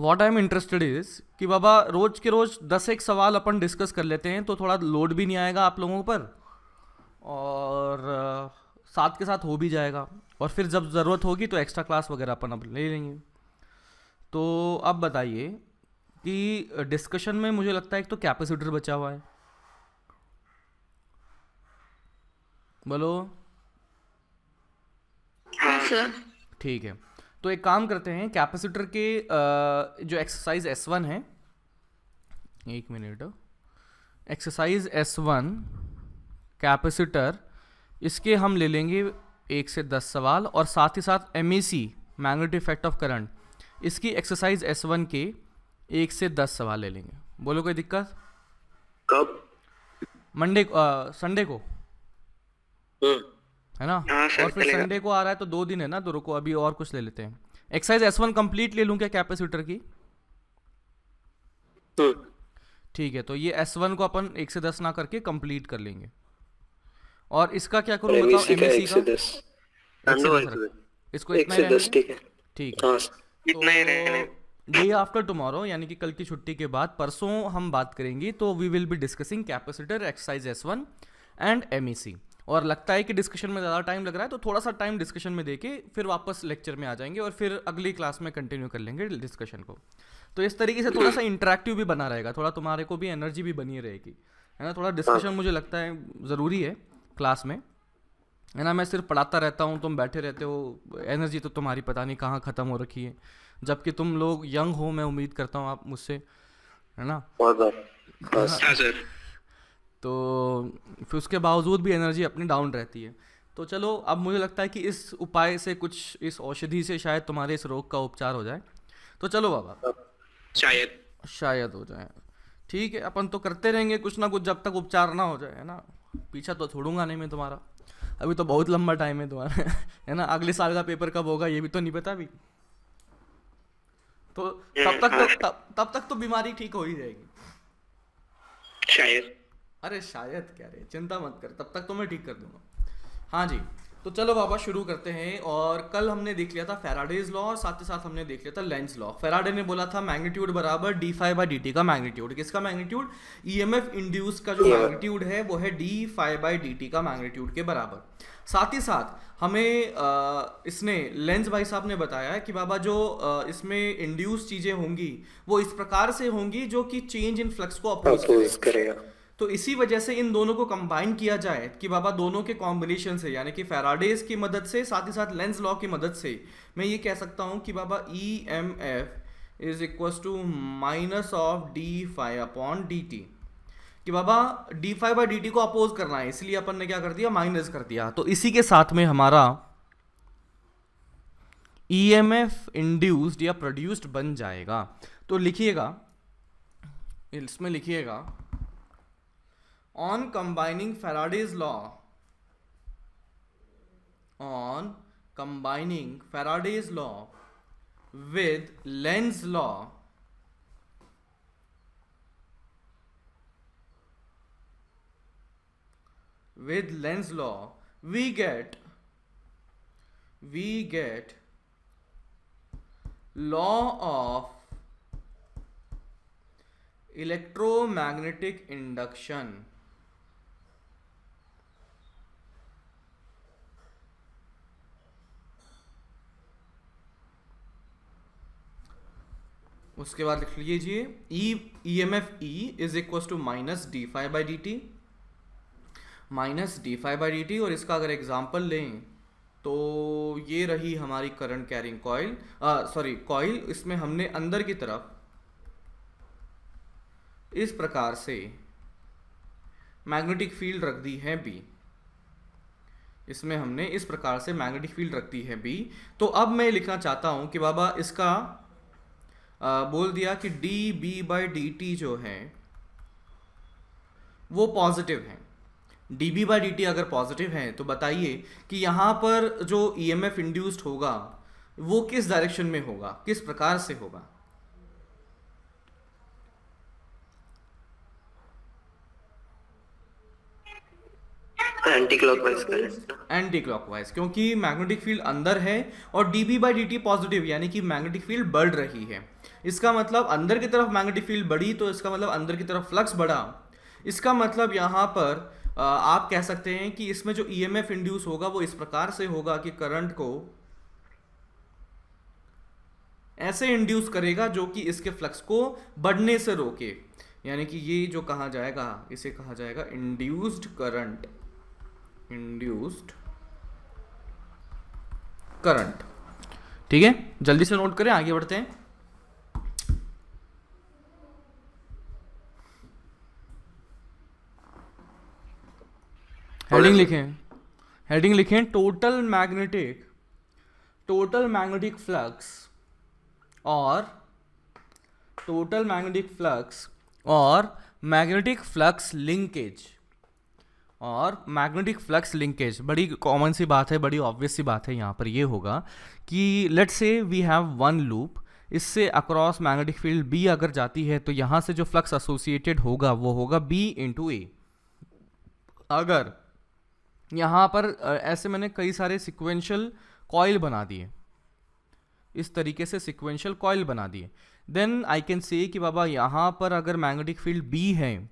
What I am interested is कि बाबा रोज के रोज 10 एक सवाल अपन डिस्कस कर लेते हैं तो थोड़ा लोड भी नहीं आएगा आप लोगों पर, और साथ के साथ हो भी जाएगा, और फिर जब ज़रूरत होगी तो एक्स्ट्रा क्लास वगैरह अपन अब ले लेंगे। तो अब बताइए कि डिस्कशन में मुझे लगता है एक तो कैपेसिटर बचा हुआ है, बोलो। हाँ सर। ठीक है, तो एक काम करते हैं, कैपेसिटर के जो एक्सरसाइज S1 है, एक मिनट, एक्सरसाइज S1 कैपेसिटर, इसके हम ले लेंगे 1 से 10 सवाल, और साथ ही साथ MAC magnetic effect of current, इसकी एक्सरसाइज S1 के 1 से 10 सवाल ले लेंगे। बोलो कोई दिक्कत? कब? मंडे संडे को है ना? हाँ सर, और फिर चलेगा। संडे को आ रहा है तो 2 दिन है ना, तो रुको अभी और कुछ ले लेते हैं। एक्सरसाइज S1 कंप्लीट ले लूँ क्या कैपेसिटर की? ठीक है, तो ये S1 को अपन 1 से 10 ना करके कंप्लीट कर लेंगे। और इसका क्या करूँ बताओ? एमईसी का MAC 1 का से 10। 1 से 10 रख, इसको 1 इतना ही से रहने 10 दें। ठीक है। ठीक है, हाँ इतना ही रहने। तो डे आफ्टर टुमारो यानी कि कल की छुट्टी के बाद परसों हम बात करेंगे, तो we will be discussing capacitor, exercise S1 and MAC। और लगता है कि डिस्कशन में ज़्यादा टाइम लग रहा है, तो थोड़ा सा टाइम डिस्कशन में देके फिर वापस लेक्चर में आ जाएंगे, और फिर अगली क्लास में कंटिन्यू कर लेंगे डिस्कशन को। तो इस तरीके से थोड़ा सा इंटरेक्टिव भी बना रहेगा, थोड़ा तुम्हारे को भी एनर्जी भी बनी रहेगी, है ना? थोड़ा डिस्कशन मुझे लगता है ज़रूरी है क्लास में, है ना? मैं सिर्फ पढ़ाता रहता हूँ, तुम बैठे रहते हो, एनर्जी तो तुम्हारी पता नहीं कहाँ ख़त्म हो रखी है, जबकि तुम लोग यंग हो, मैं उम्मीद करता हूँ आप मुझसे, है ना? हाँ सर। तो फिर उसके बावजूद भी एनर्जी अपनी डाउन रहती है। तो चलो, अब मुझे लगता है कि इस उपाय से, कुछ इस औषधि से शायद तुम्हारे इस रोग का उपचार हो जाए। तो चलो बाबा, शायद हो जाए। ठीक है, अपन तो करते रहेंगे कुछ ना कुछ जब तक उपचार ना हो जाए, है ना? पीछा तो छोड़ूंगा नहीं मैं तुम्हारा, अभी तो बहुत लंबा टाइम है तुम्हारा है ना? अगले साल का पेपर कब होगा ये भी तो नहीं पता अभी, तो तब तक तो बीमारी ठीक हो ही जाएगी। शायद। अरे शायद क्या रे, चिंता मत कर, तब तक तो मैं ठीक कर दूंगा। हाँ जी, तो चलो बाबा शुरू करते हैं। और कल हमने देख लिया था फैराडेज लॉ, और साथ ही साथ हमने देख लिया था लेंज लॉ। फैराडे ने बोला था मैग्नीट्यूड बराबर d phi by d t का मैग्नीट्यूड। किसका मैग्नीट्यूड? ईएमएफ इंड्यूस का जो मैग्नीट्यूड है वो है d phi by d t का मैग्नीट्यूड के बराबर। साथ ही साथ हमें इसने लेंज भाई साहब ने बताया कि बाबा जो इसमें इंड्यूस चीजें होंगी वो इस प्रकार से होंगी जो कि चेंज इन फ्लक्स को अपोज करेगा। तो इसी वजह से इन दोनों को कंबाइन किया जाए कि बाबा दोनों के कॉम्बिनेशन से, यानी कि फैराडेज की मदद से साथ ही साथ लेंज लॉ की मदद से मैं ये कह सकता हूं कि बाबा EMF is equal to minus of d phi upon d t, कि बाबा d phi by d t को अपोज करना है, इसलिए अपन ने क्या कर दिया, माइनस कर दिया। तो इसी के साथ में हमारा EMF इंड्यूस्ड या प्रोड्यूस्ड बन जाएगा। तो लिखिएगा, इसमें लिखिएगा on combining Faraday's law, on combining Faraday's law with Lenz's law, we get law of electromagnetic induction। उसके बाद लिख लीजिए EMF E is equal to minus d phi by d t, minus d phi by d t. और इसका अगर example लें तो ये रही हमारी करंट कैरिंग कॉइल, कॉइल। इसमें हमने अंदर की तरफ इस प्रकार से मैग्नेटिक फील्ड रख दी है B, इसमें हमने इस प्रकार से मैग्नेटिक फील्ड रख दी है B। तो अब मैं लिखना चाहता हूं कि बाबा इसका बोल दिया कि d B by d t जो है वो पॉजिटिव है। D B by d t अगर पॉजिटिव है तो बताइए कि यहाँ पर जो EMF इंड्यूस्ड होगा वो किस डायरेक्शन में होगा, किस प्रकार से होगा? Anti clockwise current. Anti clockwise, क्योंकि मैग्नेटिक फील्ड अंदर है और d B by d t positive, यानी कि मैग्नेटिक फील्ड बढ़ रही है। इसका मतलब अंदर की तरफ मैग्नेटिक फील्ड बढ़ी तो इसका मतलब अंदर की तरफ फ्लक्स बढ़ा। इसका मतलब यहाँ पर आप कह सकते हैं कि इसमें जो ईएमएफ इंड्यूस होगा वो इस प्रकार से होगा कि करंट को ऐसे इंड्यूस करेगा जो कि इसके फ्लक्स को बढ़ने से रोके, यानी कि ये जो कहा जाएगा इसे कहा जाएगा इंड्यूस्ड करंट, इंड्यूस्ड करंट। ठीक है, जल्दी से नोट करें, आगे बढ़ते हैं। हेडिंग लिखें, हेडिंग लिखें टोटल मैग्नेटिक फ्लक्स और टोटल मैग्नेटिक फ्लक्स और मैग्नेटिक फ्लक्स लिंकेज, और मैग्नेटिक फ्लक्स लिंकेज बड़ी कॉमन सी बात है, बड़ी ऑब्वियस सी बात है। यहाँ पर ये होगा कि let's say we have one loop, इससे अक्रॉस मैग्नेटिक फील्ड बी अगर जाती है तो यहाँ से जो फ्लक्स एसोसिएटेड होगा वो होगा बी इंटू ए। अगर यहाँ पर ऐसे मैंने कई सारे सिक्वेंशियल कॉइल बना दिए, इस तरीके से सिक्वेंशियल कॉइल बना दिए, देन आई कैन से कि बाबा यहाँ पर अगर मैग्नेटिक फील्ड बी है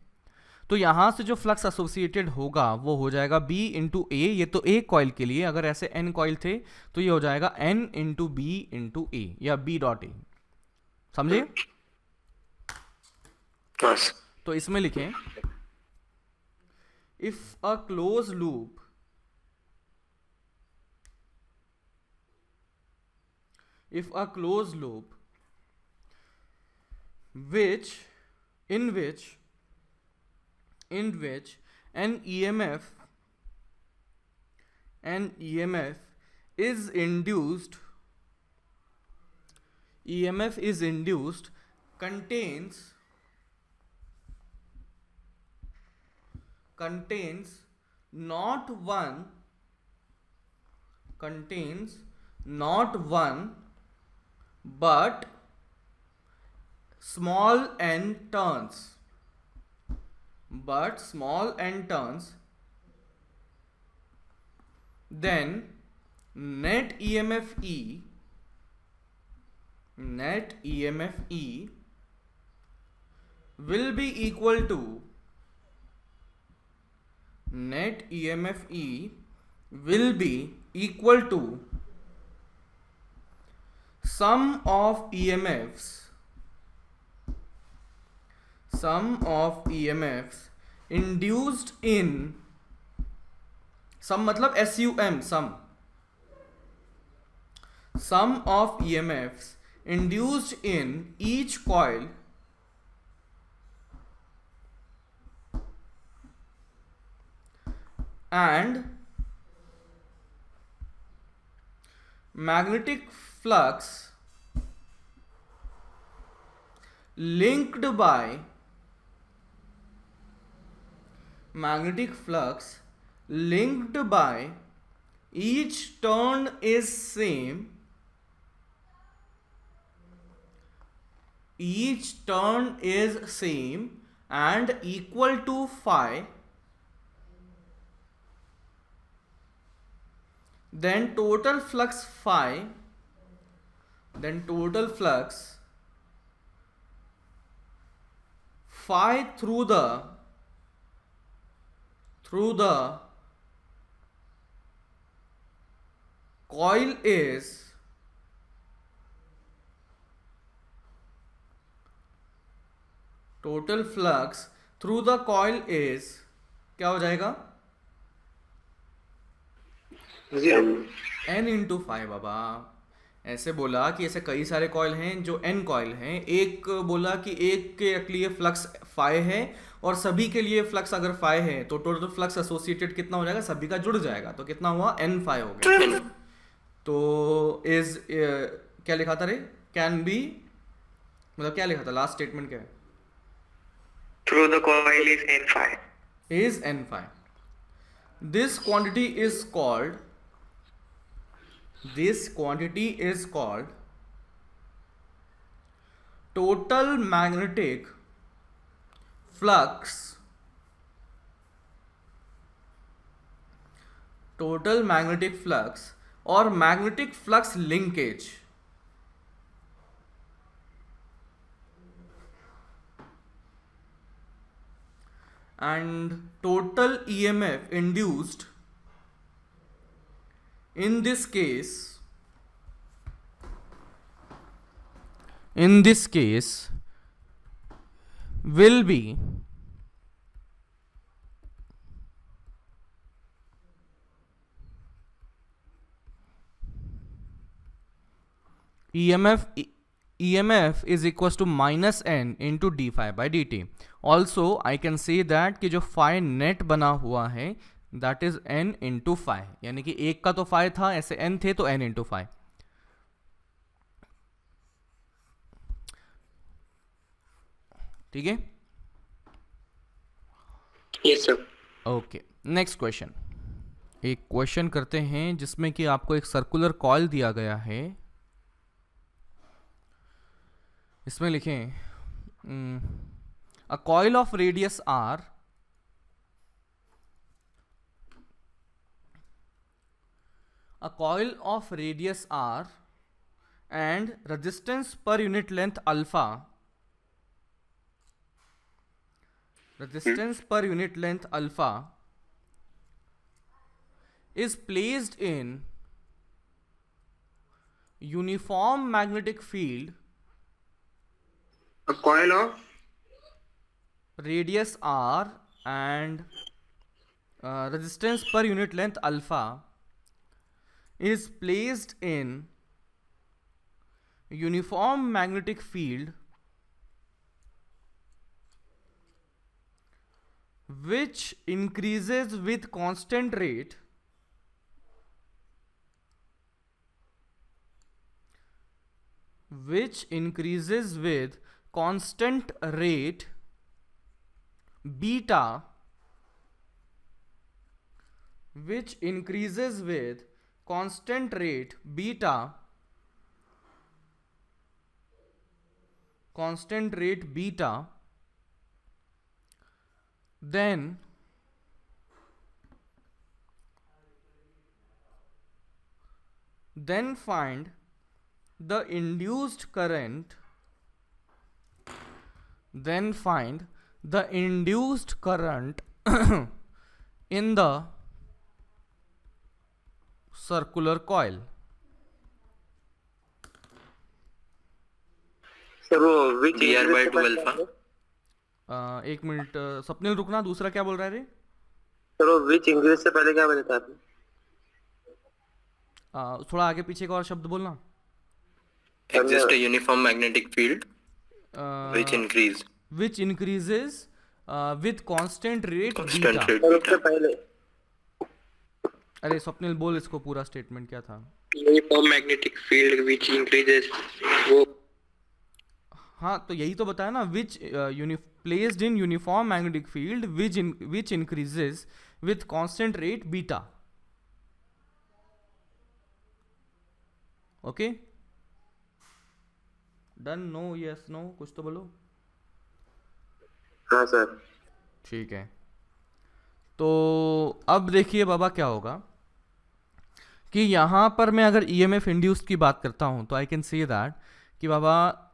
तो यहाँ से जो फ्लक्स एसोसिएटेड होगा वो हो जाएगा बी इंटू ए। ये तो ए कॉइल के लिए, अगर ऐसे एन कॉइल थे तो ये हो जाएगा एन इंटू बी इंटू ए या बी डॉट ए। समझे? तो इसमें लिखें if a close loop in which an EMF is induced contains not one but small n turns, then net EMF E will be equal to sum of EMFs induced in, sum मतलब SUM, sum of EMFs induced in each coil and magnetic flux linked by each turn is same, and equal to phi, then total flux phi through the coil is क्या हो जाएगा? n into five. बाबा ऐसे बोला कि ऐसे कई सारे coil हैं जो n कॉइल हैं, एक बोला कि एक के लिए फ्लक्स फाई है और सभी के लिए फ्लक्स अगर फाई है तो टोटल फ्लक्स एसोसिएटेड कितना हो जाएगा? सभी का जुड़ जाएगा, तो कितना हुआ? n फाई हो गया। तो इज क्या लिखा था रे? कैन बी, मतलब क्या लिखा था? लास्ट स्टेटमेंट क्या है? Through the coil is n phi. Is n phi. This quantity is called total magnetic flux or magnetic flux linkage. and total EMF induced in this case will be EMF is equals to minus n into d phi by dt. Also I can say that कि जो phi net बना हुआ है that is n into phi, यानी कि एक का तो phi था, ऐसे n थे तो n into phi. ठीक है? Yes sir. Okay, next question. एक क्वेश्चन करते हैं जिसमें कि आपको एक सर्कुलर कॉइल दिया गया है. इसमें लिखें a coil of radius r and resistance per unit length alpha is placed in uniform magnetic field A coil of radius r and resistance per unit length alpha is placed in uniform magnetic field which increases with constant rate beta then find the induced current in the circular coil. Sir वो विच dr by 2 alpha. एक minute Swapnil रुकना, दूसरा क्या बोल रहा है रे? Sir वो विच इंक्रीज से पहले क्या बोला था आपने? थोड़ा आगे पीछे का और शब्द बोलना. Exist a uniform magnetic field which increases with constant rate constant beta. rate sir उससे beta. पहले अरे स्वप्निल बोल इसको पूरा स्टेटमेंट क्या था. Uniform magnetic field which increases वो. हाँ तो यही तो बताया ना, which placed in uniform magnetic field which increases with constant rate beta. Okay done? No, yes, no, कुछ तो बोलो. हाँ सर. ठीक है, तो अब देखिए बाबा क्या होगा कि यहाँ पर मैं अगर EMF इंड्यूस्ड की बात करता हूँ तो आई कैन से दैट कि बाबा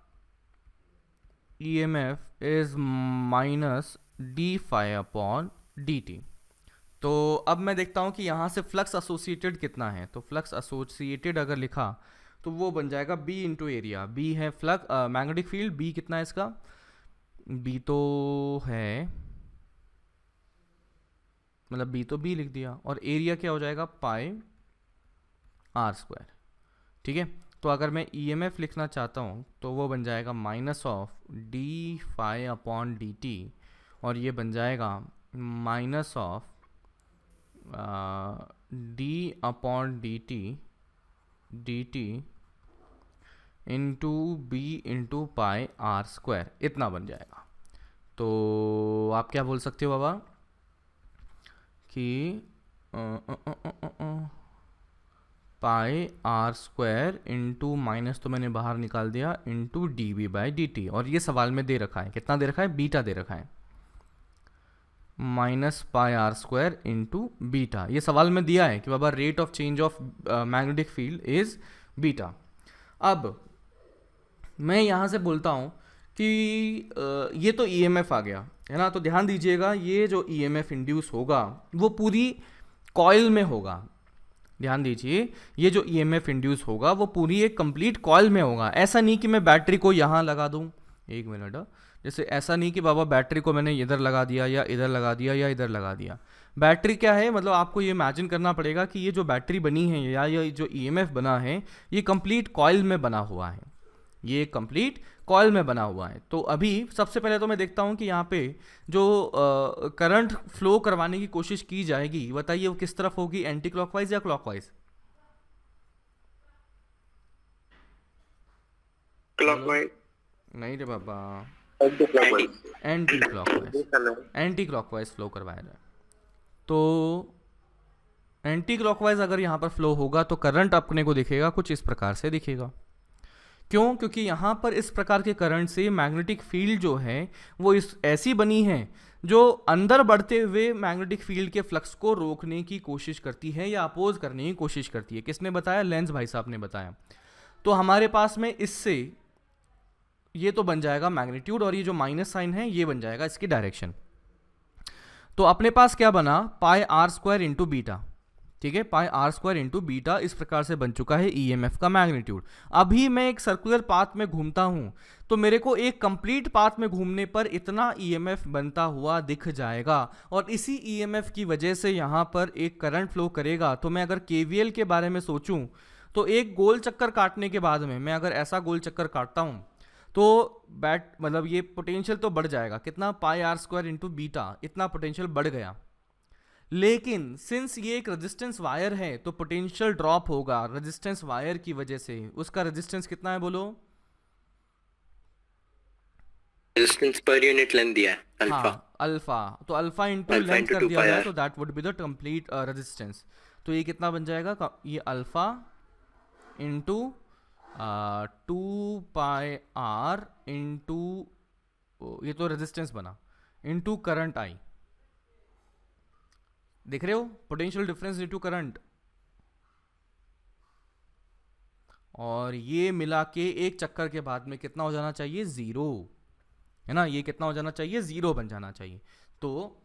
EMF is minus d phi upon d t. तो अब मैं देखता हूँ कि यहाँ से फ्लक्स एसोसिएटेड कितना है. तो फ्लक्स एसोसिएटेड अगर लिखा तो वो बन जाएगा B इंटू एरिया. B है फ्लक्स मैग्नेटिक फील्ड, B कितना है इसका? B तो है, मतलब B तो B लिख दिया, और एरिया क्या हो जाएगा? पाई आर स्क्वायर. ठीक है, तो अगर मैं EMF लिखना चाहता हूँ तो वो बन जाएगा minus of d phi upon d t, और ये बन जाएगा minus of d upon d t into B into pi r square, इतना बन जाएगा. तो आप क्या बोल सकते हो बाबा कि pi r square into minus तो मैंने बाहर निकाल दिया into d B by d t, और ये सवाल में दे रखा है, कितना दे रखा है? बीटा दे रखा है, minus pi r square into beta. ये सवाल में दिया है कि बाबा rate of change of magnetic field is beta. अब मैं यहाँ से बोलता हूँ कि ये तो EMF आ गया. है ना। तो ध्यान दीजिएगा, ये जो ईएमएफ इंड्यूस होगा वो पूरी कॉइल में होगा। ध्यान दीजिए, ये जो ईएमएफ इंड्यूस होगा वो पूरी एक कंप्लीट कॉइल में होगा। ऐसा नहीं कि मैं बैटरी को यहाँ लगा दूँ, एक मिनट, जैसे ऐसा नहीं कि बाबा बैटरी को मैंने इधर लगा दिया या इधर लगा दिया या इधर लगा दिया। बैटरी क्या है, मतलब आपको ये इमेजिन करना पड़ेगा कि ये जो बैटरी बनी है या ये जो ईएमएफ बना है ये कंप्लीट कॉइल में बना हुआ है, ये कंप्लीट कॉइल में बना हुआ है। तो अभी सबसे पहले तो मैं देखता हूँ कि यहाँ पे जो करंट फ्लो करवाने की कोशिश की जाएगी, बताइए वो किस तरफ होगी, एंटी क्लॉकवाइज या क्लॉकवाइज? Clockwise. नहीं रे बाबा, Anti-clockwise. Anti clockwise, anti clockwise flow करवाया जाए। तो एंटी क्लॉकवाइज अगर यहाँ पर फ्लो होगा तो करंट अपने को दिखेगा कुछ इस प्रकार से दिखेगा। क्यों? क्योंकि यहाँ पर इस प्रकार के करंट से मैग्नेटिक फील्ड जो है वो इस ऐसी बनी है जो अंदर बढ़ते हुए मैग्नेटिक फील्ड के फ्लक्स को रोकने की कोशिश करती है या अपोज करने की कोशिश करती है। किसने बताया? लेंस भाई साहब ने बताया। तो हमारे पास में इससे ये तो बन जाएगा मैग्नीट्यूड, और ये जो माइनस साइन है ये बन जाएगा इसकी डायरेक्शन। तो अपने पास क्या बना, पाई आर स्क्वायर इंटू बीटा, ठीक है, पाई आर स्क्वायर इंटू बीटा इस प्रकार से बन चुका है ईएमएफ का मैग्नीट्यूड। अभी मैं एक सर्कुलर पाथ में घूमता हूं तो मेरे को एक कंप्लीट पाथ में घूमने पर इतना ईएमएफ बनता हुआ दिख जाएगा, और इसी ईएमएफ की वजह से यहां पर एक करंट फ्लो करेगा। तो मैं अगर केवीएल के बारे में सोचूं तो एक गोल चक्कर काटने के बाद में मैं अगर ऐसा गोल चक्कर काटता हूं तो मतलब ये पोटेंशियल तो बढ़ जाएगा, कितना, पाई आर स्क्वायर इंटू बीटा, इतना पोटेंशियल बढ़ गया। लेकिन सिंस ये एक रेजिस्टेंस वायर है तो पोटेंशियल ड्रॉप होगा रेजिस्टेंस वायर की वजह से। उसका रेजिस्टेंस कितना है बोलो? Resistance per unit length दिया है अल्फा। हाँ, अल्फा। तो alpha into Alpha length into कर 2 दिया pi जाए r. तो that would be the complete resistance. तो ये कितना बन जाएगा, ये alpha into 2 pi r into, ये तो रेजिस्टेंस बना, इंटू करंट आई। देख रहे हो potential difference due to current, और ये मिला के एक चक्कर के बाद में कितना हो जाना चाहिए, जीरो, है ना। ये कितना हो जाना चाहिए, जीरो बन जाना चाहिए। तो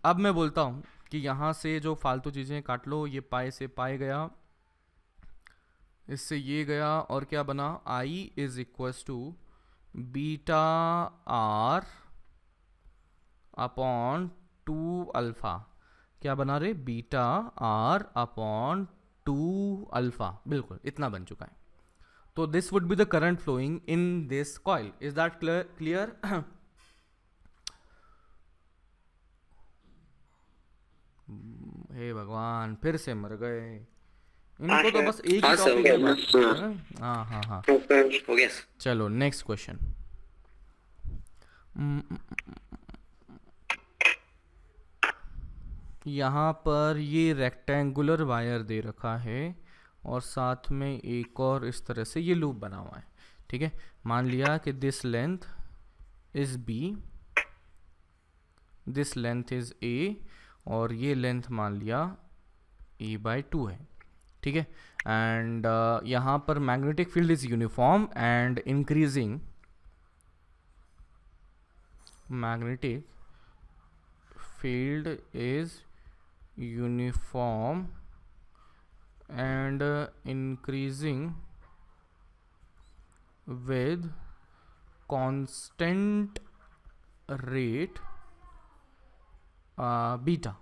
अब मैं बोलता हूं कि यहां से जो फालतू चीजें काट लो, ये पाई से पाई गया, इससे ये गया, और क्या बना, I is equal to beta r upon 2 alpha. क्या बना रे, बीटा आर अपॉन 2 अल्फा, बिल्कुल इतना बन चुका है। तो this would be the current flowing in this coil. Is that clear? हे भगवान, फिर से मर गए। इनको तो बस एक ही हाँ सर, टॉपिक हो है गया। ना? हाँ हाँ हाँ। हो गया सर। चलो नेक्स्ट क्वेश्चन। यहाँ पर ये रेक्टेंगुलर वायर दे रखा है और साथ में एक और इस तरह से ये लूप बना हुआ है, ठीक है। मान लिया कि this length is b, this length is a, और ये लेंथ मान लिया e/2 है, ठीक है। एंड यहाँ पर magnetic field is uniform and increasing, magnetic field is uniform and increasing with constant rate beta,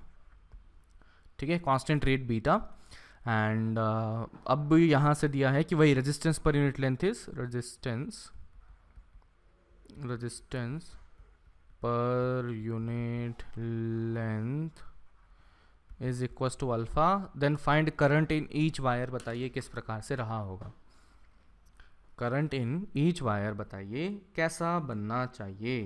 ठीक है, कांस्टेंट रेट बीटा। एंड अब यहाँ से दिया है कि वही resistance per unit length is resistance per unit length is equals to alpha, then find current in each wire। बताइए किस प्रकार से रहा होगा करंट इन each wire, बताइए कैसा बनना चाहिए।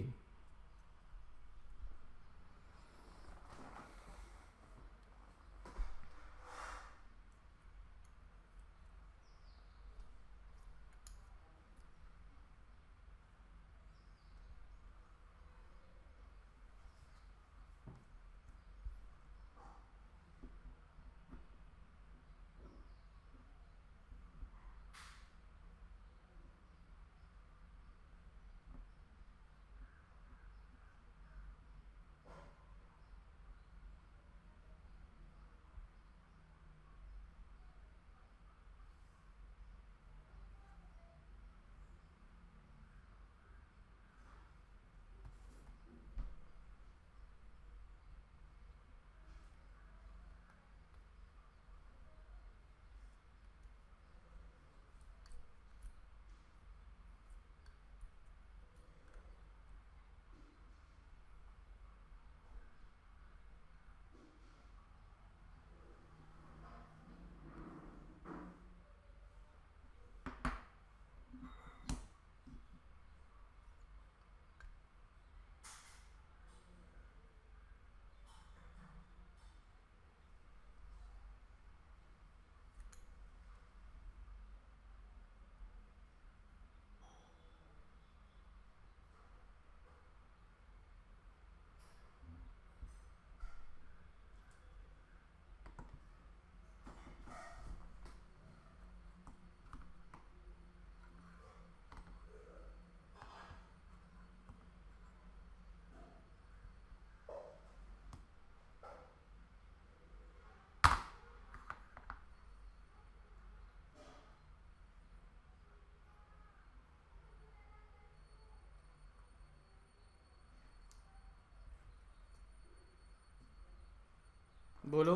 बोलो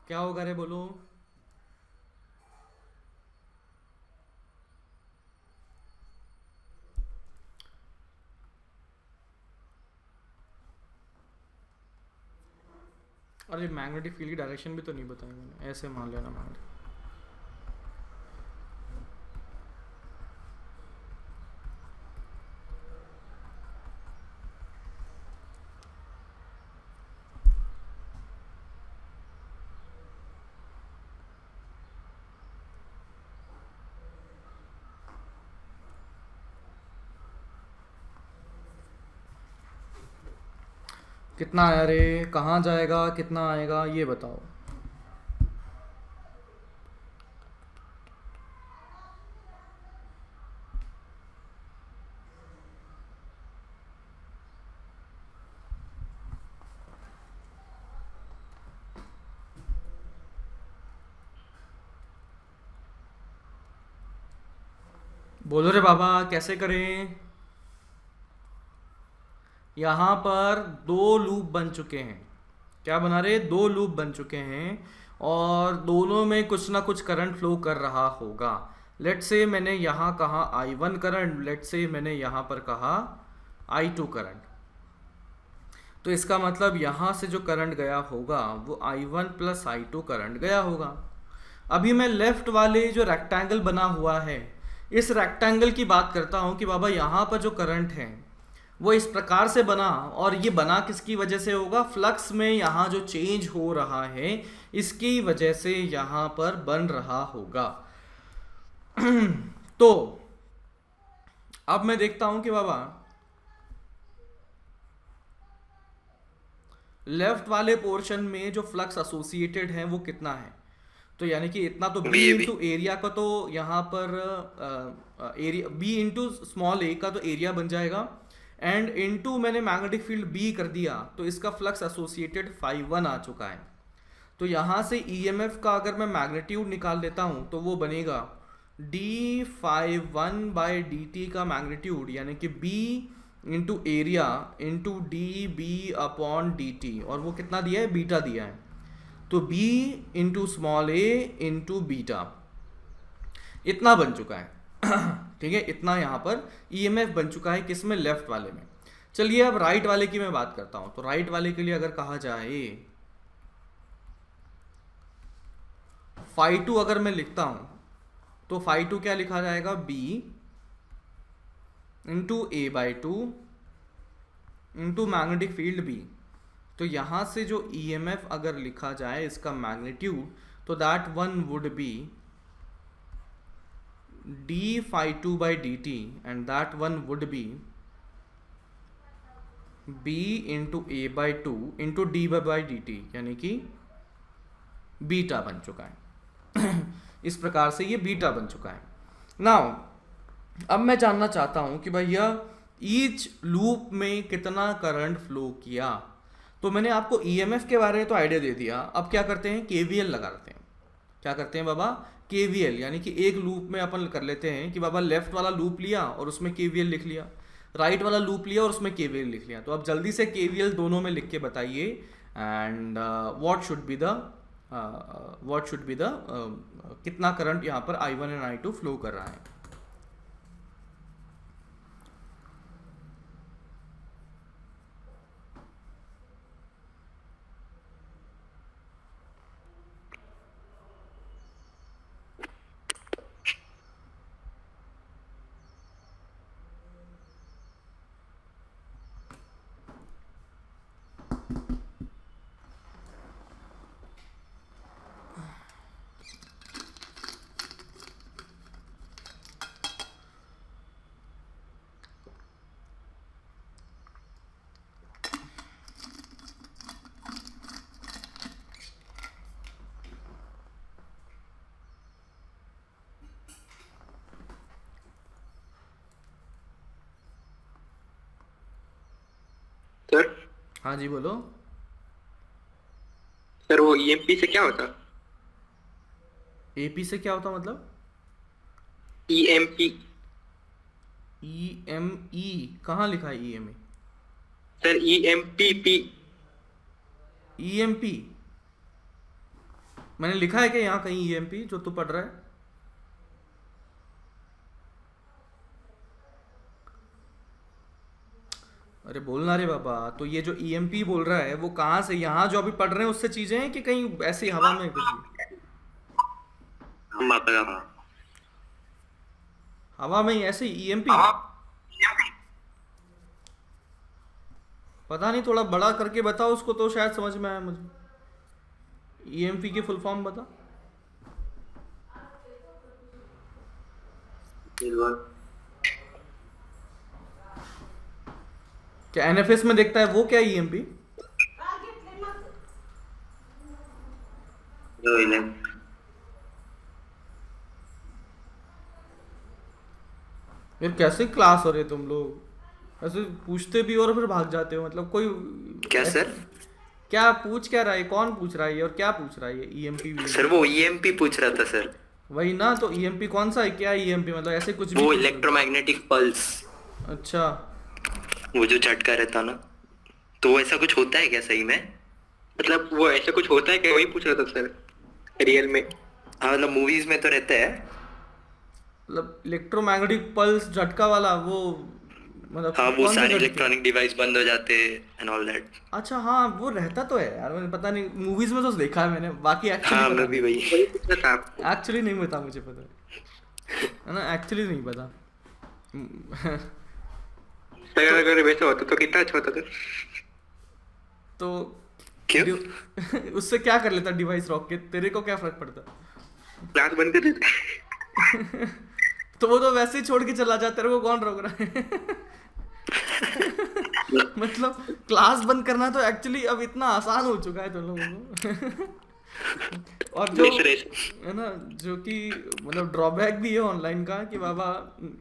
क्या होगा रे, बोलो। अरे मैग्नेटिक फील्ड की डायरेक्शन भी तो नहीं बताई मैंने, ऐसे मान लेना मैग्नेटिक। कितना आया रे, कहाँ जाएगा, कितना आएगा, ये बताओ। बोलो रे बाबा, कैसे करें। यहाँ पर दो लूप बन चुके हैं। क्या बना रहे, दो लूप बन चुके हैं और दोनों में कुछ ना कुछ करंट फ्लो कर रहा होगा। लेट से मैंने यहाँ कहा I1 करंट, लेट से मैंने यहाँ पर कहा I2 करंट। तो इसका मतलब यहाँ से जो करंट गया होगा वो I1 प्लस I2 करंट गया होगा। अभी मैं लेफ्ट वाले जो रेक्टेंगल बना हुआ है, इस रेक्टेंगल की बात करता हूँ कि बाबा यहाँ पर जो करंट है वो इस प्रकार से बना, और ये बना किसकी वजह से होगा, फ्लक्स में यहाँ जो चेंज हो रहा है इसकी वजह से यहाँ पर बन रहा होगा। तो अब मैं देखता हूं कि बाबा लेफ्ट वाले पोर्शन में जो फ्लक्स एसोसिएटेड है वो कितना है। तो यानी कि इतना तो बी VAB. इंटू एरिया का, तो यहाँ पर एरिया बी इंटू स्मॉल ए का तो एरिया बन जाएगा, एंड इनटू मैंने मैग्नेटिक फील्ड बी कर दिया तो इसका फ्लक्स एसोसिएटेड φ1 आ चुका है। तो यहाँ से ईएमएफ का अगर मैं मैग्नीट्यूड निकाल लेता हूँ तो वो बनेगा डी φ1 बाई डी टी का मैग्नीट्यूड, यानी कि B into area into d B upon d t, और वो कितना दिया है, बीटा दिया है। तो B into small a into beta, इतना बन चुका है। ठीक है, इतना यहाँ पर ईएमएफ बन चुका है, किसमें, लेफ्ट वाले में। चलिए अब राइट वाले की मैं बात करता हूं। तो राइट वाले के लिए अगर कहा जाए φ2 अगर मैं लिखता हूं तो φ2 क्या लिखा जाएगा, B into a by two into magnetic field B. तो यहां से जो ईएमएफ अगर लिखा जाए इसका मैग्नीट्यूड, तो that one would be d φ2 by dt, and that one would be b into a by 2 into d by dt, यानी कि बीटा बन चुका है। इस प्रकार से ये बीटा बन चुका है। नाउ अब मैं जानना चाहता हूं कि भैया ईच लूप में कितना करंट फ्लो किया। तो मैंने आपको ईएमएफ के बारे में तो आइडिया दे दिया, अब क्या करते हैं, केवीएल लगाते हैं। क्या करते हैं बाबा, केवीएल, यानी कि एक लूप में अपन कर लेते हैं कि बाबा लेफ्ट वाला लूप लिया और उसमें केवीएल लिख लिया, राइट वाला लूप लिया और उसमें केवीएल लिख लिया। तो अब जल्दी से केवीएल दोनों में लिख के बताइए, and what should be the कितना करंट यहाँ पर I1 एंड I2 फ्लो कर रहा है। सर हाँ जी बोलो। सर वो ईएमपी से क्या होता, एपी से क्या होता मतलब, ईएमपी? ई एम ई कहाँ लिखा है, E M A? Sir EMPP EMP मैंने लिखा है कि यहाँ कहीं ईएमपी जो तू पढ़ रहा है? अरे बोलना रे बाबा। तो ये जो ईएमपी बोल रहा है वो कहाँ से, यहाँ जो अभी पढ़ रहे हैं उससे चीजें हैं कि कहीं ऐसे ही हवा में कुछ भी? हम बात कर रहा हूँ। हवा में ही ऐसे ही ईएमपी? पता नहीं, थोड़ा बड़ा करके बताओ उसको तो शायद समझ में आया मुझे। ईएमपी की फुल फॉर्म बता। क्या एनएफएस में देखता है वो क्या ईएमपी? जो इलेक्ट यार कैसे क्लास हो रहे तुम लोग, ऐसे पूछते भी हो और फिर भाग जाते हो, मतलब कोई क्या ऐसे- सर? क्या पूछ क्या रहा है, कौन पूछ रहा है ये और क्या पूछ रहा है ये ईएमपी? सर वो ईएमपी पूछ रहा था सर। वही ना, तो ईएमपी कौन सा है, क्या ईएमपी मतलब ऐसे कुछ भी वो पूछ इलेक्ट्रोमैग्नेटिक पल्स, रहे हो? अच्छा वो जो झटका रहता ना, तो ऐसा कुछ होता है क्या सही में? मतलब वो ऐसा कुछ होता है क्या, वही पूछ रहा था सर रियल में। हाँ मतलब मूवीज में तो रहता है। मतलब इलेक्ट्रोमैग्नेटिक पल्स झटका वाला वो, मतलब हाँ वो कौन से सारे झटके? इलेक्ट्रॉनिक डिवाइस बंद हो जाते एंड ऑल दैट। अच्छा हाँ वो रहता तो है यार, मैंने पता नहीं, मूवीज में तो देखा है मैंने, बाकी हाँ एक्चुअली मैं भी वही पूछ रहा था आपको। एक्चुअली नहीं पता मुझे, पता है ना, एक्चुअली नहीं पता। सर अगर वैसा होता तो कितना अच्छा होता था। तो क्यों? उससे क्या कर लेता डिवाइस रॉक के, तेरे को क्या फर्क पड़ता? क्लास बंद कर देते। तो वो तो वैसे ही छोड़ के चला जाता, तेरे को कौन रोक रहा है? मतलब क्लास बंद करना तो एक्चुअली अब इतना आसान हो चुका है तुम लोगों को। और जो है ना, जो कि मतलब ड्रॉबैक भी है ऑनलाइन का कि बाबा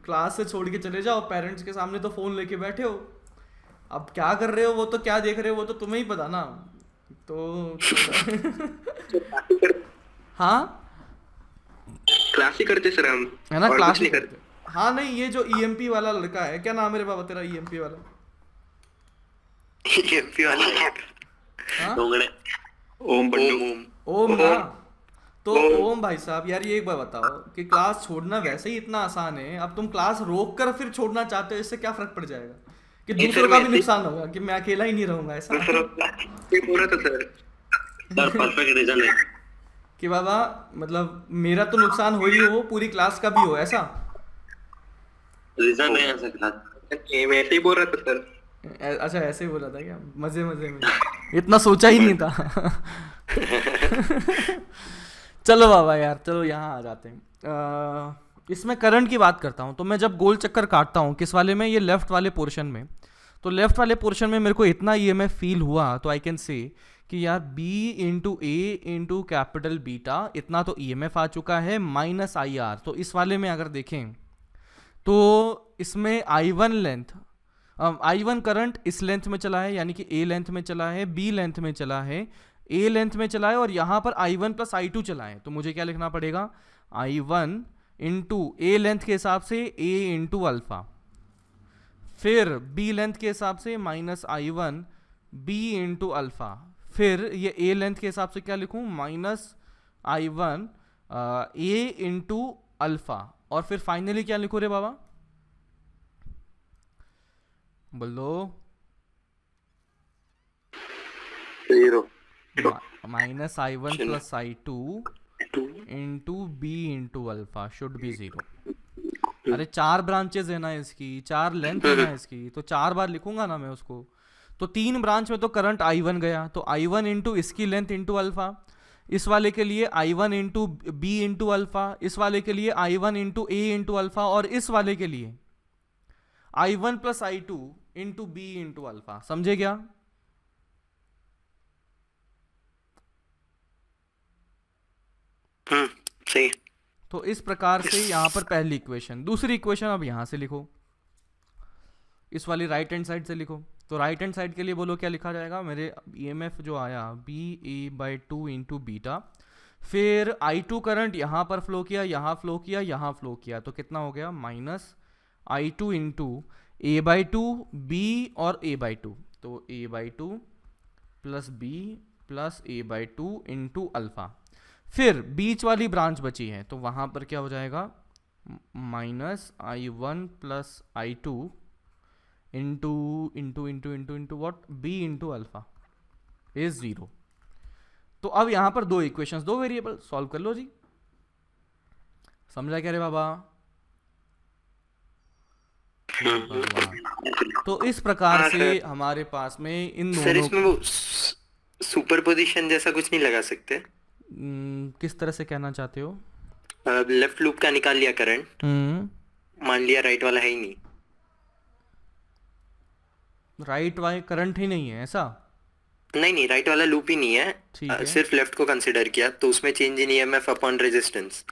क्लास से छोड़ के चले जाओ, पेरेंट्स के सामने तो फोन लेके बैठे हो, अब क्या कर रहे हो वो तो क्या देख रहे हो वो तो तुम्हें ही पता ना। तो हाँ क्लास ही करते सर हम, है ना, और क्लास कुछ नहीं नहीं करते। करते। हाँ नहीं, ये जो ईएमपी वाला लड़का है, क्या नाम है रे बाबा तेरा ईएमपी वाला? ईएमपी वाला हाँ डोंगड़े ओम बंडू ओम ना, तो ओम भाई साहब यार ये एक बार बताओ कि क्लास छोड़ना वैसे ही इतना आसान है, अब तुम क्लास रोक कर फिर छोड़ना चाहते हो, इससे क्या फर्क पड़ जाएगा कि नहीं दूसरों सर, का भी वैसे- नुकसान होगा कि मैं अकेला ही नहीं रहूंगा ऐसा? सर ये बोल रहा था सर। सर परफेक्ट रीजन है कि बाबा मतलब मेरा तो नुकसान हो ही हो, पूरी क्लास का भी हो, ऐसा? रीजन है ऐसा क्लास ये मैं ऐसे ही बोल रहा था सर। अच्छा ऐसे ही बोला था क्या, मजे मजे में, इतना सोचा ही नहीं था। चलो बाबा यार, चलो यहाँ आ जाते हैं। इसमें करंट की बात करता हूँ, तो मैं जब गोल चक्कर काटता हूँ किस वाले में, ये लेफ्ट वाले पोर्शन में, तो लेफ्ट वाले पोर्शन में मेरे को इतना ईएमएफ फील हुआ, तो आई कैन से कि यार B इंटू ए इंटू कैपिटल बीटा इतना तो ईएमएफ आ चुका है माइनस आई आर। तो इस वाले में अगर देखें तो इसमें I1 लेंथ, I1 करंट इस लेंथ में चला है, यानी कि A लेंथ में चला है, B लेंथ में चला है, A लेंथ में चला है, और यहाँ पर I1 प्लस I2 चला है। तो मुझे क्या लिखना पड़ेगा, I1 इंटू A लेंथ के हिसाब से A इंटू अल्फा, फिर B लेंथ के हिसाब से minus I1 B into alpha, फिर ये A लेंथ के हिसाब से क्या लिखूं, minus I1 A into alpha, और फिर फाइनली क्या लिखूं रे बाबा, बोलो? Zero minus I1 plus I2 into B into alpha should be zero. अरे 4 ब्रांचेस है ना इसकी, 4 लेंथ है ना इसकी, तो 4 बार लिखूंगा ना मैं उसको, तो 3 ब्रांच में तो करंट I1 गया, तो I1 इंटू इसकी लेंथ इंटू अल्फा, इस वाले के लिए I1 into B into alpha, इस वाले के लिए I1 into A into alpha, और इस वाले के लिए I1 plus I2 into B into alpha. समझे क्या? सही। तो इस प्रकार से यहाँ पर पहली इक्वेशन। दूसरी इक्वेशन अब यहाँ से लिखो, इस वाली राइट हैंड साइड से लिखो। तो राइट हैंड साइड के लिए बोलो क्या लिखा जाएगा, मेरे ईएमएफ जो आया BA/2 इंटू बीटा, फिर I2 करंट यहाँ पर फ्लो किया, यहाँ फ्लो किया, यहाँ फ्लो किया, तो कितना हो गया, minus I2 into A/2 B और A/2, तो A/2 plus B plus A by two into alpha. फिर बीच वाली ब्रांच बची है तो वहाँ पर क्या हो जाएगा, minus i one plus i two into into into into into what, B into alpha is 0। तो अब यहाँ पर दो इक्वेशंस, दो वेरिएबल, सॉल्व कर लो जी। समझा क्या रे बाबा? तो इस प्रकार हाँ, से सर। हमारे पास में इन सर दोनों इसमें वो सुपरपोजिशन जैसा कुछ नहीं लगा सकते? किस तरह से कहना चाहते हो? लेफ्ट लूप का निकाल लिया करंट, मान लिया राइट वाला है ही नहीं। राइट वाई करंट ही नहीं है ऐसा? नहीं, राइट वाला लूप ही नहीं है, ठीक है। सिर्फ लेफ्ट को कंसिडर किया तो उसमें change in EMF upon resistance.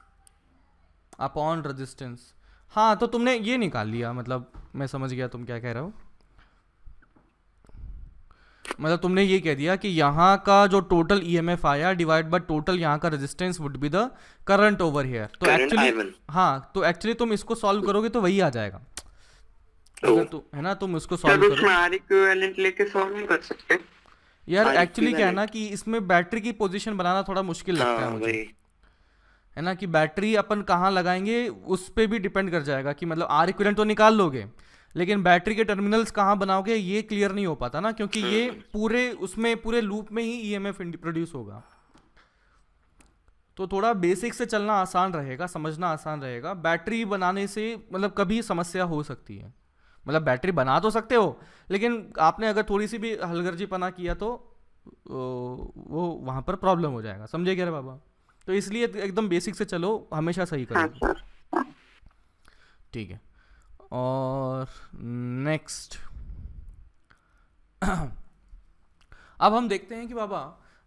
Upon resistance, हाँ तो तुमने ये निकाल लिया, मतलब मैं समझ गया तुम क्या कह रहे हो। मतलब तुमने ये कह दिया कि यहाँ का जो टोटल ईएमएफ आया डिवाइड बाय टोटल यहाँ का resistance would be the current over here. तो करंट एक्चुअली I1। हाँ, तो एक्चुअली तुम इसको सॉल्व करोगे तो वही आ जाएगा, ओ। अगर तो है ना, तुम इसको सर सॉल्व उसमें करो। आर इक्विवेलेंट लेके सॉल्व नहीं कर सकते? यार हाँ, एक्चुअली क्या है ना equivalent। कि इसमें बैटरी की पोजीशन बनाना थोड़ा मुश्किल लगता है हाँ मुझे, वही। है ना, कि बैटरी अपन कहाँ लगाएंगे उस पे भी डिपेंड कर जाएगा कि मतलब आर इक्विवेलेंट तो निकाल लोगे लेकिन बैटरी के टर्मिनल्स कहाँ बनाओगे ये क्लियर नहीं हो पाता ना, क्योंकि ये पूरे उसमें पूरे लूप में ही ईएमएफ प्रोड्यूस होगा। तो थोड़ा बेसिक से चलना आसान रहेगा, समझना आसान रहेगा। बैटरी बनाने से मतलब कभी समस्या हो सकती है, मतलब बैटरी बना तो सकते हो लेकिन आपने अगर थोड़ी सी भी हलगर्जीपना किया तो वो वहाँ पर प्रॉब्लम हो जाएगा। समझे क्या रे बाबा? तो इसलिए एकदम बेसिक से चलो, हमेशा सही हाँ करोगे। सर। ठीक है, और नेक्स्ट अब हम देखते हैं कि बाबा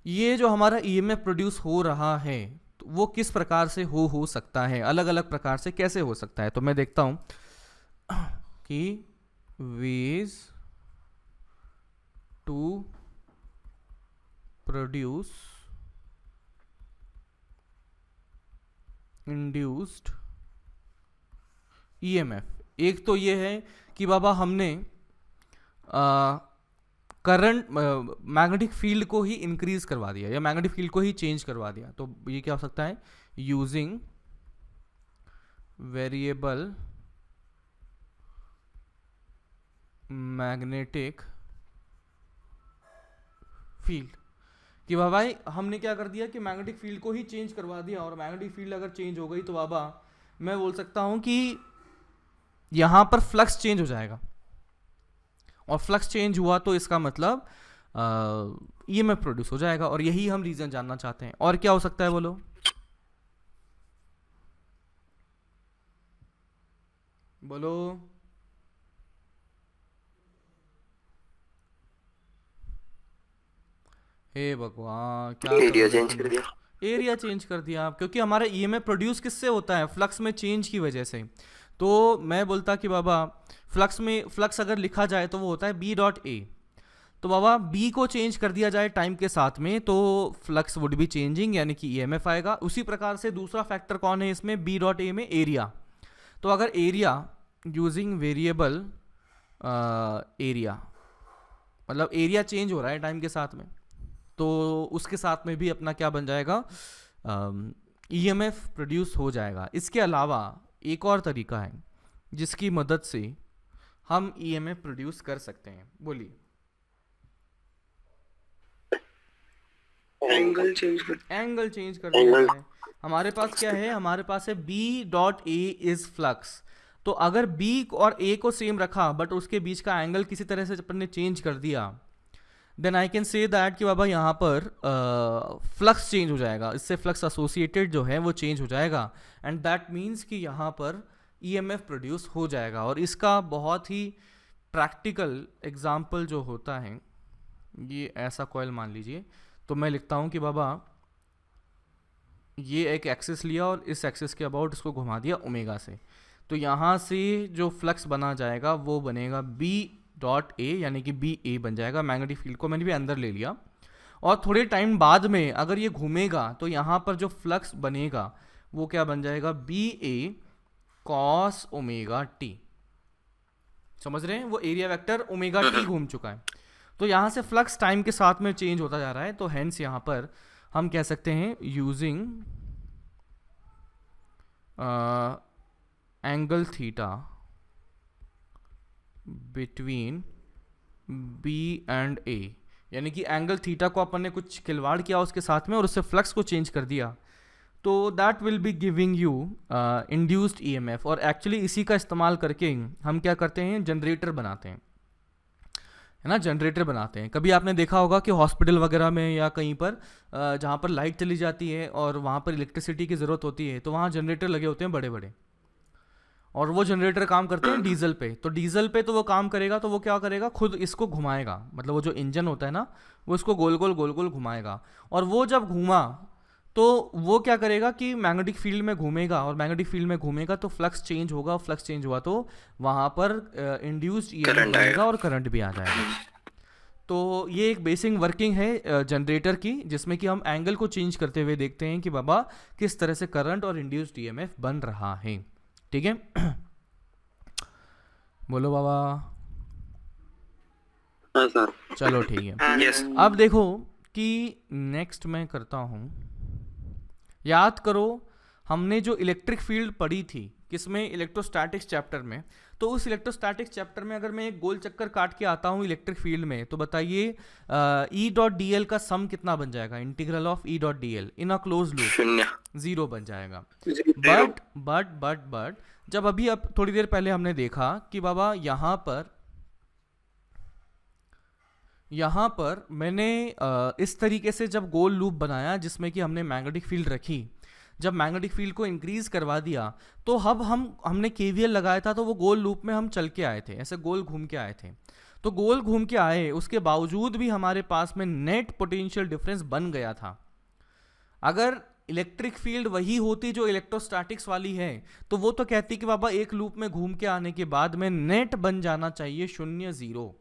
ये जो हमारा ईएमएफ प्रोड्यूस हो रहा है तो वो किस प्रकार से हो सकता है, अलग अलग प्रकार से कैसे हो सकता है। तो मैं देखता हूं कि ways to produce induced EMF. एक तो ये है कि बाबा हमने करंट मैग्नेटिक फील्ड को ही इंक्रीज करवा दिया या मैग्नेटिक फील्ड को ही चेंज करवा दिया। तो ये क्या हो सकता है, यूजिंग वेरिएबल मैग्नेटिक फील्ड, कि बाबा हमने क्या कर दिया कि मैग्नेटिक फील्ड को ही चेंज करवा दिया। और मैग्नेटिक फील्ड अगर चेंज हो गई तो बाबा मैं बोल सकता हूं कि यहां पर फ्लक्स चेंज हो जाएगा, और फ्लक्स चेंज हुआ तो इसका मतलब ईएमएफ प्रोड्यूस हो जाएगा। और यही हम रीजन जानना चाहते हैं। और क्या हो सकता है बोलो? बोलो। हे भगवान, क्या एरिया करोगे चेंज तुम? कर दिया। एरिया चेंज कर दिया आप, क्योंकि हमारा ईएमएफ प्रोड्यूस किससे होता है, फ्लक्स में चेंज की वजह से। तो मैं बोलता कि बाबा फ्लक्स अगर लिखा जाए तो वो होता है बी डॉट ए। तो बाबा बी को चेंज कर दिया जाए टाइम के साथ में तो फ्लक्स वुड बी चेंजिंग, यानी कि ईएमएफ आएगा। उसी प्रकार से दूसरा फैक्टर कौन है इसमें, बी डॉट ए में एरिया। तो अगर एरिया यूजिंग वेरिएबल एरिया, मतलब एरिया चेंज हो रहा है टाइम के साथ में, तो उसके साथ में भी अपना क्या बन जाएगा, ईएमएफ प्रोड्यूस हो जाएगा। इसके अलावा एक और तरीका है जिसकी मदद से हम ईएमएफ प्रोड्यूस कर सकते हैं, बोलिए। एंगल चेंज कर। एंगल चेंज कर दिया जाए। हमारे पास क्या है, हमारे पास है B dot A is flux. तो अगर बी और ए को सेम रखा बट उसके बीच का एंगल किसी तरह से अपन ने चेंज कर दिया, then I can say that कि बाबा यहाँ पर फ्लक्स चेंज हो जाएगा, इससे फ्लक्स एसोसिएटेड जो है वो चेंज हो जाएगा, एंड दैट मीन्स कि यहाँ पर ईएमएफ प्रोड्यूस हो जाएगा। और इसका बहुत ही प्रैक्टिकल एग्जाम्पल जो होता है, ये ऐसा कॉइल मान लीजिए, तो मैं लिखता हूँ कि बाबा ये एक एक्सिस लिया और इस एक्सिस के अबाउट इसको घुमा दिया ओमेगा से, तो यहाँ से जो फ्लक्स बना जाएगा वो बनेगा बी डॉट ए, यानी कि बी ए बन जाएगा। मैग्नेटिक फील्ड को मैंने भी अंदर ले लिया, और थोड़े टाइम बाद में अगर ये घूमेगा तो यहाँ पर जो फ्लक्स बनेगा वो क्या बन जाएगा, बी ए कॉस ओमेगा टी। समझ रहे हैं, वो एरिया वेक्टर ओमेगा टी घूम चुका है। तो यहाँ से फ्लक्स टाइम के साथ में चेंज होता जा रहा है, तो हेंस यहाँ पर हम कह सकते हैं using angle theta between B and A, यानी कि एंगल थीटा को अपन ने कुछ खिलवाड़ किया उसके साथ में और उससे फ्लक्स को चेंज कर दिया, तो that will be giving you induced EMF. और एक्चुअली इसी का इस्तेमाल करके हम क्या करते हैं, जनरेटर बनाते हैं, है ना, जनरेटर बनाते हैं। कभी आपने देखा होगा कि हॉस्पिटल वगैरह में या कहीं पर जहाँ पर लाइट चली जाती है और वहाँ पर इलेक्ट्रिसिटी की ज़रूरत होती है, तो वहाँ जनरेटर लगे होते हैं बड़े बड़े, और वो जनरेटर काम करते हैं डीजल पे। तो डीजल पे तो वो काम करेगा, तो वो क्या करेगा, खुद इसको घुमाएगा, मतलब वो जो इंजन होता है ना, वो इसको गोल गोल घुमाएगा, और वो जब घूमा तो वो क्या करेगा कि मैग्नेटिक फील्ड में घूमेगा, और मैग्नेटिक फील्ड में घूमेगा तो फ्लक्स चेंज होगा, फ्लक्स चेंज हुआ तो वहाँ पर इंड्यूस्ड ईएमएफ बनेगा और करंट भी आ जाएगा। तो ये एक बेसिक वर्किंग है जनरेटर की, जिसमें कि हम एंगल को चेंज करते हुए देखते हैं कि बाबा किस तरह से करंट और इंड्यूस्ड ईएमएफ बन रहा है। ठीक है, बोलो बाबा। हाँ सर। चलो ठीक है। यस। अब देखो कि नेक्स्ट मैं करता हूँ, याद करो हमने जो इलेक्ट्रिक फील्ड पढ़ी थी किसमें, इलेक्ट्रोस्टैटिक्स चैप्टर में। तो उस इलेक्ट्रोस्टैटिक्स चैप्टर में अगर मैं एक गोल चक्कर काट के आता हूँ इलेक्ट्रिक फील्ड में, तो बताइए ई डॉट डी एल का सम कितना बन जाएगा, integral of E dot D L in a close loop, 0 बन जाएगा। बट जब अभी अब थोड़ी देर पहले हमने देखा कि बाबा यहाँ पर मैंने इस तरीके से जब गोल लूप बनाया जिसमें कि हमने मैग्नेटिक फील्ड रखी, जब मैग्नेटिक फील्ड को इंक्रीज करवा दिया, तो अब हमने केवीएल लगाया था, तो वो गोल लूप में हम चल के आए थे, ऐसे गोल घूम के आए थे। तो गोल घूम के आए, उसके बावजूद भी हमारे पास में नेट पोटेंशियल डिफरेंस बन गया था। अगर इलेक्ट्रिक फील्ड वही होती जो इलेक्ट्रोस्टैटिक्स वाली है, तो वो तो कहती कि बाबा एक लूप में घूम के आने के बाद में नेट बन जाना चाहिए 0 0।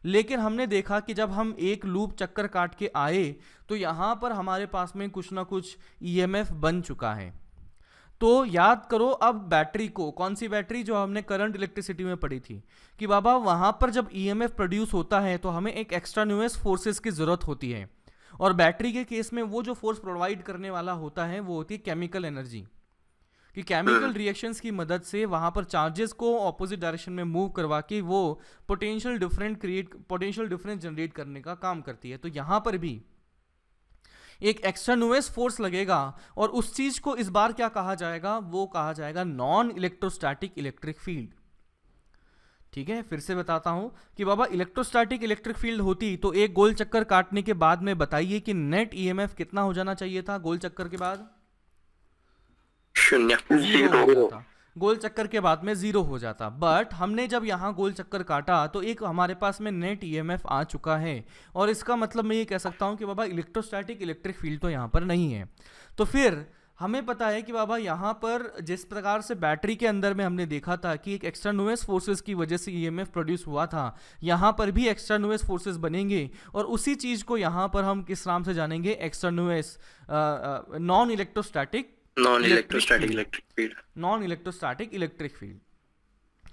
लेकिन हमने देखा कि जब हम एक लूप चक्कर काट के आए तो यहाँ पर हमारे पास में कुछ ना कुछ ईएमएफ बन चुका है। तो याद करो अब बैटरी को, कौन सी बैटरी, जो हमने करंट इलेक्ट्रिसिटी में पढ़ी थी, कि बाबा वहाँ पर जब ईएमएफ प्रोड्यूस होता है तो हमें एक एक्सट्रान्यूअस फोर्सेस की ज़रूरत होती है, और बैटरी के केस में वो जो फोर्स प्रोवाइड करने वाला होता है वो होती है केमिकल एनर्जी, कि केमिकल रिएक्शंस की मदद से वहाँ पर चार्जेस को ऑपोजिट डायरेक्शन में मूव करवा के वो पोटेंशियल डिफरेंस जनरेट करने का काम करती है। तो यहाँ पर भी एक एक्सट्रान्यूअस फोर्स लगेगा, और उस चीज को इस बार क्या कहा जाएगा, वो कहा जाएगा नॉन इलेक्ट्रोस्टैटिक इलेक्ट्रिक फील्ड। ठीक है, फिर से बताता हूं कि बाबा इलेक्ट्रोस्टैटिक इलेक्ट्रिक फील्ड होती तो एक गोल चक्कर काटने के बाद में बताइए कि नेट ईएमएफ कितना हो जाना चाहिए था गोल चक्कर के बाद, 0 गोल चक्कर के बाद में 0 हो जाता। बट हमने जब यहाँ गोल चक्कर काटा तो एक हमारे पास में नेट ईएमएफ आ चुका है, और इसका मतलब मैं ये कह सकता हूँ कि बाबा इलेक्ट्रोस्टैटिक इलेक्ट्रिक फील्ड तो यहाँ पर नहीं है। तो फिर हमें पता है कि बाबा यहाँ पर जिस प्रकार से बैटरी के अंदर में हमने देखा था कि एक एक्सट्रान्यूअस फोर्सेस की वजह से ईएमएफ प्रोड्यूस हुआ था, यहाँ पर भी एक्सट्रान्यूअस फोर्सेस बनेंगे, और उसी चीज़ को यहाँ पर हम किस नाम से जानेंगे, एक्सट्रान्यूअस नॉन इलेक्ट्रोस्टैटिक इलेक्ट्रिक फील्ड।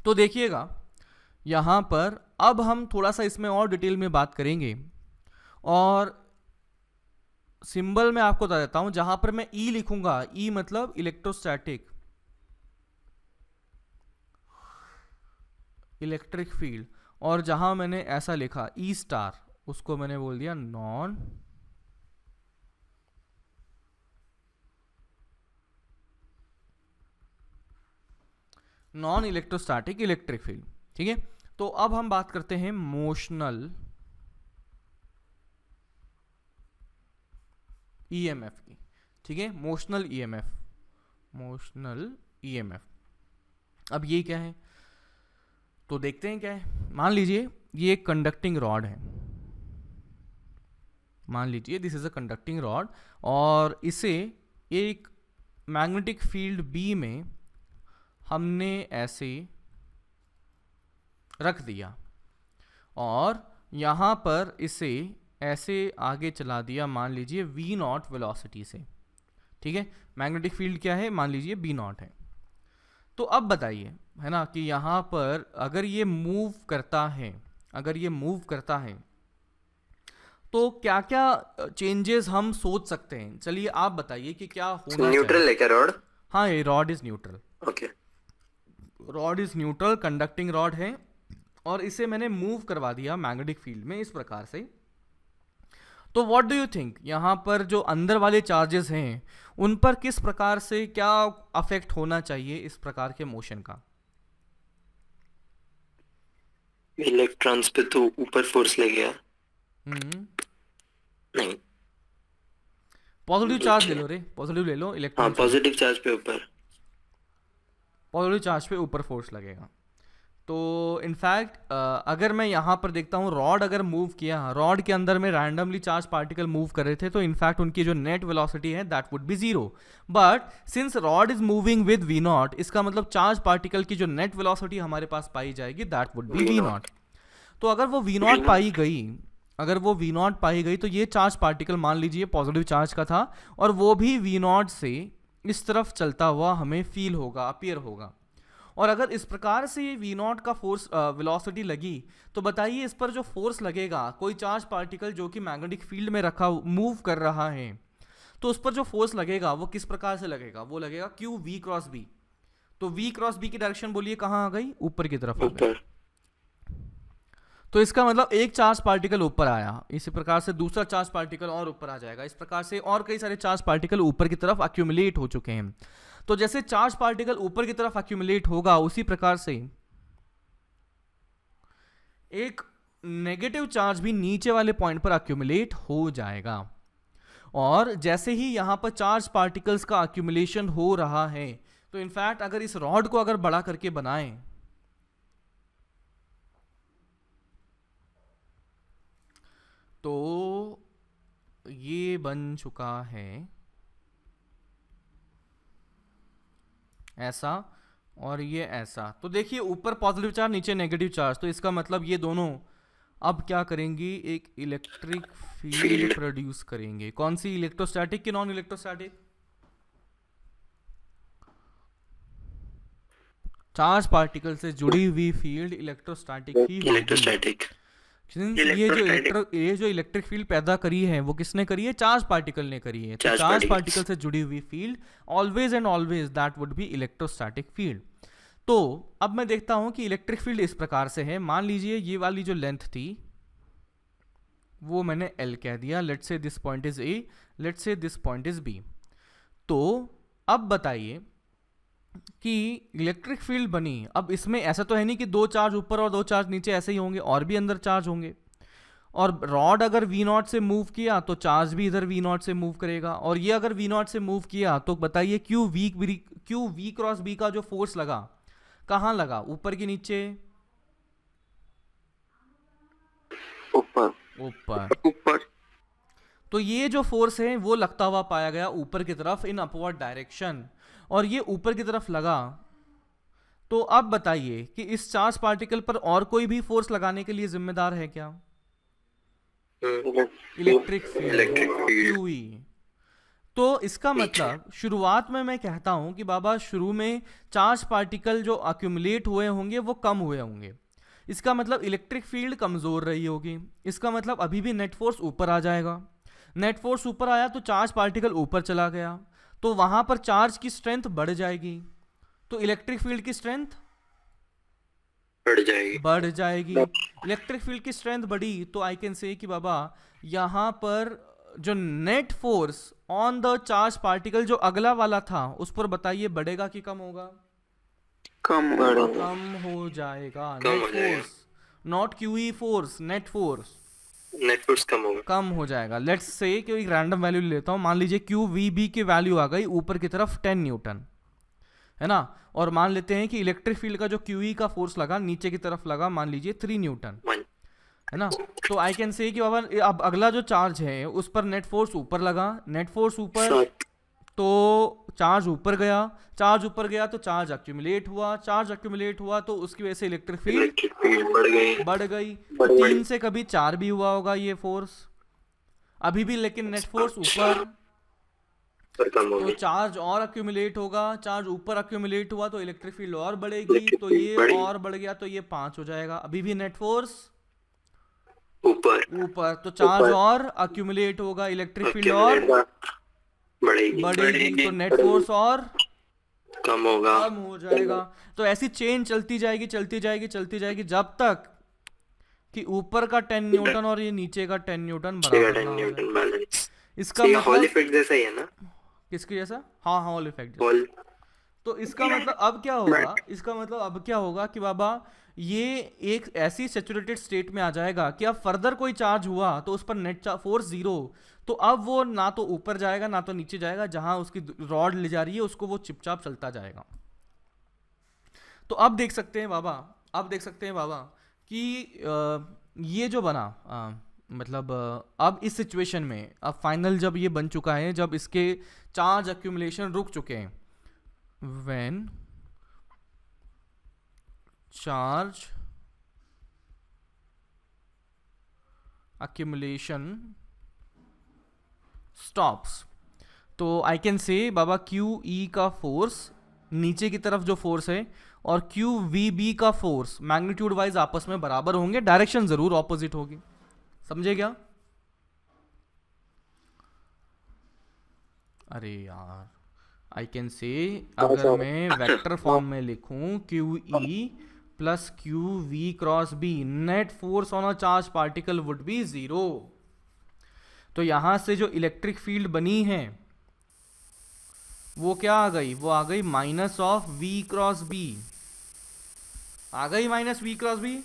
तो देखिएगा यहाँ पर अब हम थोड़ा सा इसमें और डिटेल में बात करेंगे, और सिंबल मैं आपको बता देता हूं, जहां पर मैं ई लिखूंगा, ई मतलब इलेक्ट्रोस्टैटिक इलेक्ट्रिक फील्ड, और जहां मैंने ऐसा लिखा ई स्टार, उसको मैंने बोल दिया नॉन इलेक्ट्रोस्टैटिक इलेक्ट्रिक फील्ड। ठीक है, तो अब हम बात करते हैं मोशनल ईएमएफ की। ठीक है, मोशनल ईएमएफ। अब ये क्या है, तो देखते हैं क्या है। मान लीजिए ये एक कंडक्टिंग रॉड है, मान लीजिए this is a conducting rod, और इसे एक मैग्नेटिक फील्ड बी में हमने ऐसे रख दिया, और यहाँ पर इसे ऐसे आगे चला दिया, मान लीजिए v0 वेलोसिटी से। ठीक है, मैग्नेटिक फील्ड क्या है, मान लीजिए v0 है। तो अब बताइए, है ना, कि यहाँ पर अगर ये मूव करता है तो क्या क्या चेंजेस हम सोच सकते हैं, चलिए आप बताइए कि क्या होना न्यूट्रल चाहिए। है क्या रॉड? हाँ, ये rod is neutral, okay. Rod is neutral, conducting rod है, और इसे मैंने मूव करवा दिया मैग्नेटिक फील्ड में इस प्रकार से। तो व्हाट डू यू थिंक, यहाँ पर जो अंदर वाले चार्जेस हैं उन पर किस प्रकार से क्या अफेक्ट होना चाहिए इस प्रकार के मोशन का? इलेक्ट्रॉन्स पे तो ऊपर फोर्स लगेगा। नहीं, पॉजिटिव चार्ज ले लो रे, पॉजिटिव ले लो, हाँ इलेक्ट्रॉन पॉजिटिव चार्ज पे ऊपर। पॉजिटिव चार्ज पे ऊपर फोर्स लगेगा। तो इनफैक्ट अगर मैं यहाँ पर देखता हूँ रॉड अगर मूव किया, रॉड के अंदर में रैंडमली चार्ज पार्टिकल मूव कर रहे थे, तो इनफैक्ट उनकी जो नेट वेलोसिटी है that would be zero. But since rod is moving with v naught, इसका मतलब चार्ज पार्टिकल की जो नेट वेलोसिटी हमारे पास पाई जाएगी that would be v naught. तो अगर वो वी नॉट पाई गई, अगर वो वी नॉट पाई गई, तो ये चार्ज पार्टिकल मान लीजिए पॉजिटिव चार्ज का था, और वो भी वी नॉट से इस तरफ चलता हुआ हमें फील होगा, अपीयर होगा। और अगर इस प्रकार से ये वी नॉट का फोर्स वेलोसिटी लगी, तो बताइए इस पर जो फोर्स लगेगा, कोई चार्ज पार्टिकल जो कि मैग्नेटिक फील्ड में रखा मूव कर रहा है, तो उस पर जो फोर्स लगेगा वो किस प्रकार से लगेगा? वो लगेगा क्यू वी क्रॉस बी। तो वी क्रॉस बी की डायरेक्शन बोलिए कहाँ आ गई? ऊपर की तरफ आ गई। तो इसका मतलब एक चार्ज पार्टिकल ऊपर आया, इसी प्रकार से दूसरा चार्ज पार्टिकल और ऊपर आ जाएगा, इस प्रकार से और कई सारे चार्ज पार्टिकल ऊपर की तरफ अक्यूमुलेट हो चुके हैं। तो जैसे चार्ज पार्टिकल ऊपर की तरफ अक्यूमुलेट होगा, उसी प्रकार से एक नेगेटिव चार्ज भी नीचे वाले पॉइंट पर अक्यूमुलेट हो जाएगा। और जैसे ही यहां पर चार्ज पार्टिकल्स का अक्यूमुलेशन हो रहा है, तो इनफैक्ट अगर इस रॉड को अगर बड़ा करके बनाएं, तो ये बन चुका है ऐसा, और ये ऐसा। तो देखिए ऊपर पॉजिटिव चार्ज, नीचे नेगेटिव चार्ज, तो इसका मतलब ये दोनों अब क्या करेंगी? एक इलेक्ट्रिक फील्ड प्रोड्यूस करेंगे। कौन सी? इलेक्ट्रोस्टैटिक कि नॉन इलेक्ट्रोस्टैटिक? चार्ज पार्टिकल से जुड़ी हुई फील्ड इलेक्ट्रोस्टैटिक ही होगी। इलेक्ट्रोस्टैटिक। ये जो इलेक्ट्रिक फील्ड पैदा करी है वो किसने करी है? चार्ज पार्टिकल ने करी है। तो चार्ज पार्टिकल से जुड़ी हुई field always and always that would B electrostatic field. तो अब मैं देखता हूं कि इलेक्ट्रिक फील्ड इस प्रकार से है। मान लीजिए ये वाली जो लेंथ थी वो मैंने L कह दिया, let's say this point is A, let's say this point is B। तो अब बताइए कि इलेक्ट्रिक फील्ड बनी। अब इसमें ऐसा तो है नहीं कि दो चार्ज ऊपर और दो चार्ज नीचे ऐसे ही होंगे, और भी अंदर चार्ज होंगे। और रॉड अगर वी नॉट से मूव किया तो चार्ज भी इधर वी नॉट से मूव करेगा, और ये अगर वी नॉट से मूव किया तो बताइए क्यू वी क्रॉस बी का जो फोर्स लगा कहाँ लगा? ऊपर की नीचे? ऊपर। ऊपर। ऊपर। तो ये जो फोर्स है वो लगता हुआ पाया गया ऊपर की तरफ इन अपवर्ड डायरेक्शन, और ये ऊपर की तरफ लगा। तो अब बताइए कि इस चार्ज पार्टिकल पर और कोई भी फोर्स लगाने के लिए जिम्मेदार है क्या? Electric field QE. तो इसका मतलब शुरुआत में मैं कहता हूं कि बाबा शुरू में चार्ज पार्टिकल जो अक्यूमुलेट हुए होंगे वो कम हुए होंगे, इसका मतलब इलेक्ट्रिक फील्ड कमजोर रही होगी। इसका मतलब अभी भी नेट फोर्स ऊपर आ जाएगा। नेट फोर्स ऊपर आया तो चार्ज पार्टिकल ऊपर चला गया, तो वहां पर चार्ज की स्ट्रेंथ बढ़ जाएगी, तो इलेक्ट्रिक फील्ड की स्ट्रेंथ बढ़ जाएगी। इलेक्ट्रिक फील्ड की स्ट्रेंथ बढ़ी तो आई कैन से कि बाबा यहां पर जो net force on the charge particle जो अगला वाला था उस पर बताइए बढ़ेगा कि कम होगा? कम हो जाएगा। Net force, not QE force, net force कम हो जाएगा। लेट्स से कि एक रैंडम वैल्यू लेता हूं, मान लीजिए क्यू वी बी की वैल्यू आ गई ऊपर की तरफ 10 न्यूटन, है ना, और मान लेते हैं कि इलेक्ट्रिक फील्ड का जो क्यूई का फोर्स लगा नीचे की तरफ लगा मान लीजिए 3 न्यूटन, है ना। तो आई कैन से कि बाबा अब अगला जो चार्ज है उस पर नेट फोर्स ऊपर लगा, नेट फोर्स ऊपर, तो चार्ज ऊपर गया तो चार्ज अक्यूमुलेट हुआ तो उसकी वजह से इलेक्ट्रिक फील्ड बढ़ गई। तो 3 से कभी 4 भी हुआ होगा ये फोर्स, अभी भी लेकिन नेट फोर्स ऊपर, तो चार्ज और अक्यूमुलेट होगा, चार्ज ऊपर अक्यूमुलेट हुआ तो इलेक्ट्रिक फील्ड और बढ़ेगी, तो ये और बढ़ गया तो ये 5 हो जाएगा, अभी भी नेट फोर्स ऊपर ऊपर, तो चार्ज ऊपर और अक्यूमुलेट होगा, इलेक्ट्रिक फील्ड और accumulate बढ़ेगी बढ़ेगी, तो नेट फोर्स और कम होगा। कम हो जाएगा। तो ऐसी चेन चलती जाएगी चलती जाएगी चलती जाएगी जब तक कि ऊपर का 10 न्यूटन और ये नीचे का 10 न्यूटन बराबर ना हो जाए। Newton balance. इसका ये हॉल मतलब इफेक्ट जैसा ही है ना? किसके जैसा? हाँ, हॉल इफेक्ट जैसा। हॉल तो इसका मतलब अब क्या होगा, इसका मतलब अब क्या होगा कि बाबा ये एक ऐसी सैचुरेटेड स्टेट में आ जाएगा कि अब फर्दर कोई चार्ज हुआ तो उस पर नेट फोर्स जीरो, तो अब वो ना तो ऊपर जाएगा ना तो नीचे जाएगा, जहां उसकी रॉड ले जा रही है उसको वो चिपचाप चलता जाएगा। तो अब देख सकते हैं बाबा, अब देख सकते हैं बाबा कि ये जो बना मतलब अब इस सिचुएशन में अब फाइनल जब ये बन चुका है, जब इसके चार्ज एक्यूमुलेशन रुक चुके हैं, when charge accumulation stops, तो आई कैन से बाबा क्यू ई का फोर्स नीचे की तरफ जो फोर्स है और क्यू वी बी का फोर्स मैग्नीट्यूड वाइज आपस में बराबर होंगे, डायरेक्शन जरूर ऑपोजिट होगी। समझे क्या? अरे यार, आई कैन से अगर मैं वेक्टर फॉर्म में लिखूं q E plus q v cross B, net force on a charge particle would be zero. तो यहां से जो इलेक्ट्रिक फील्ड बनी है वो क्या आ गई? वो आ गई minus of V cross B, आ गई माइनस वी क्रॉस बी,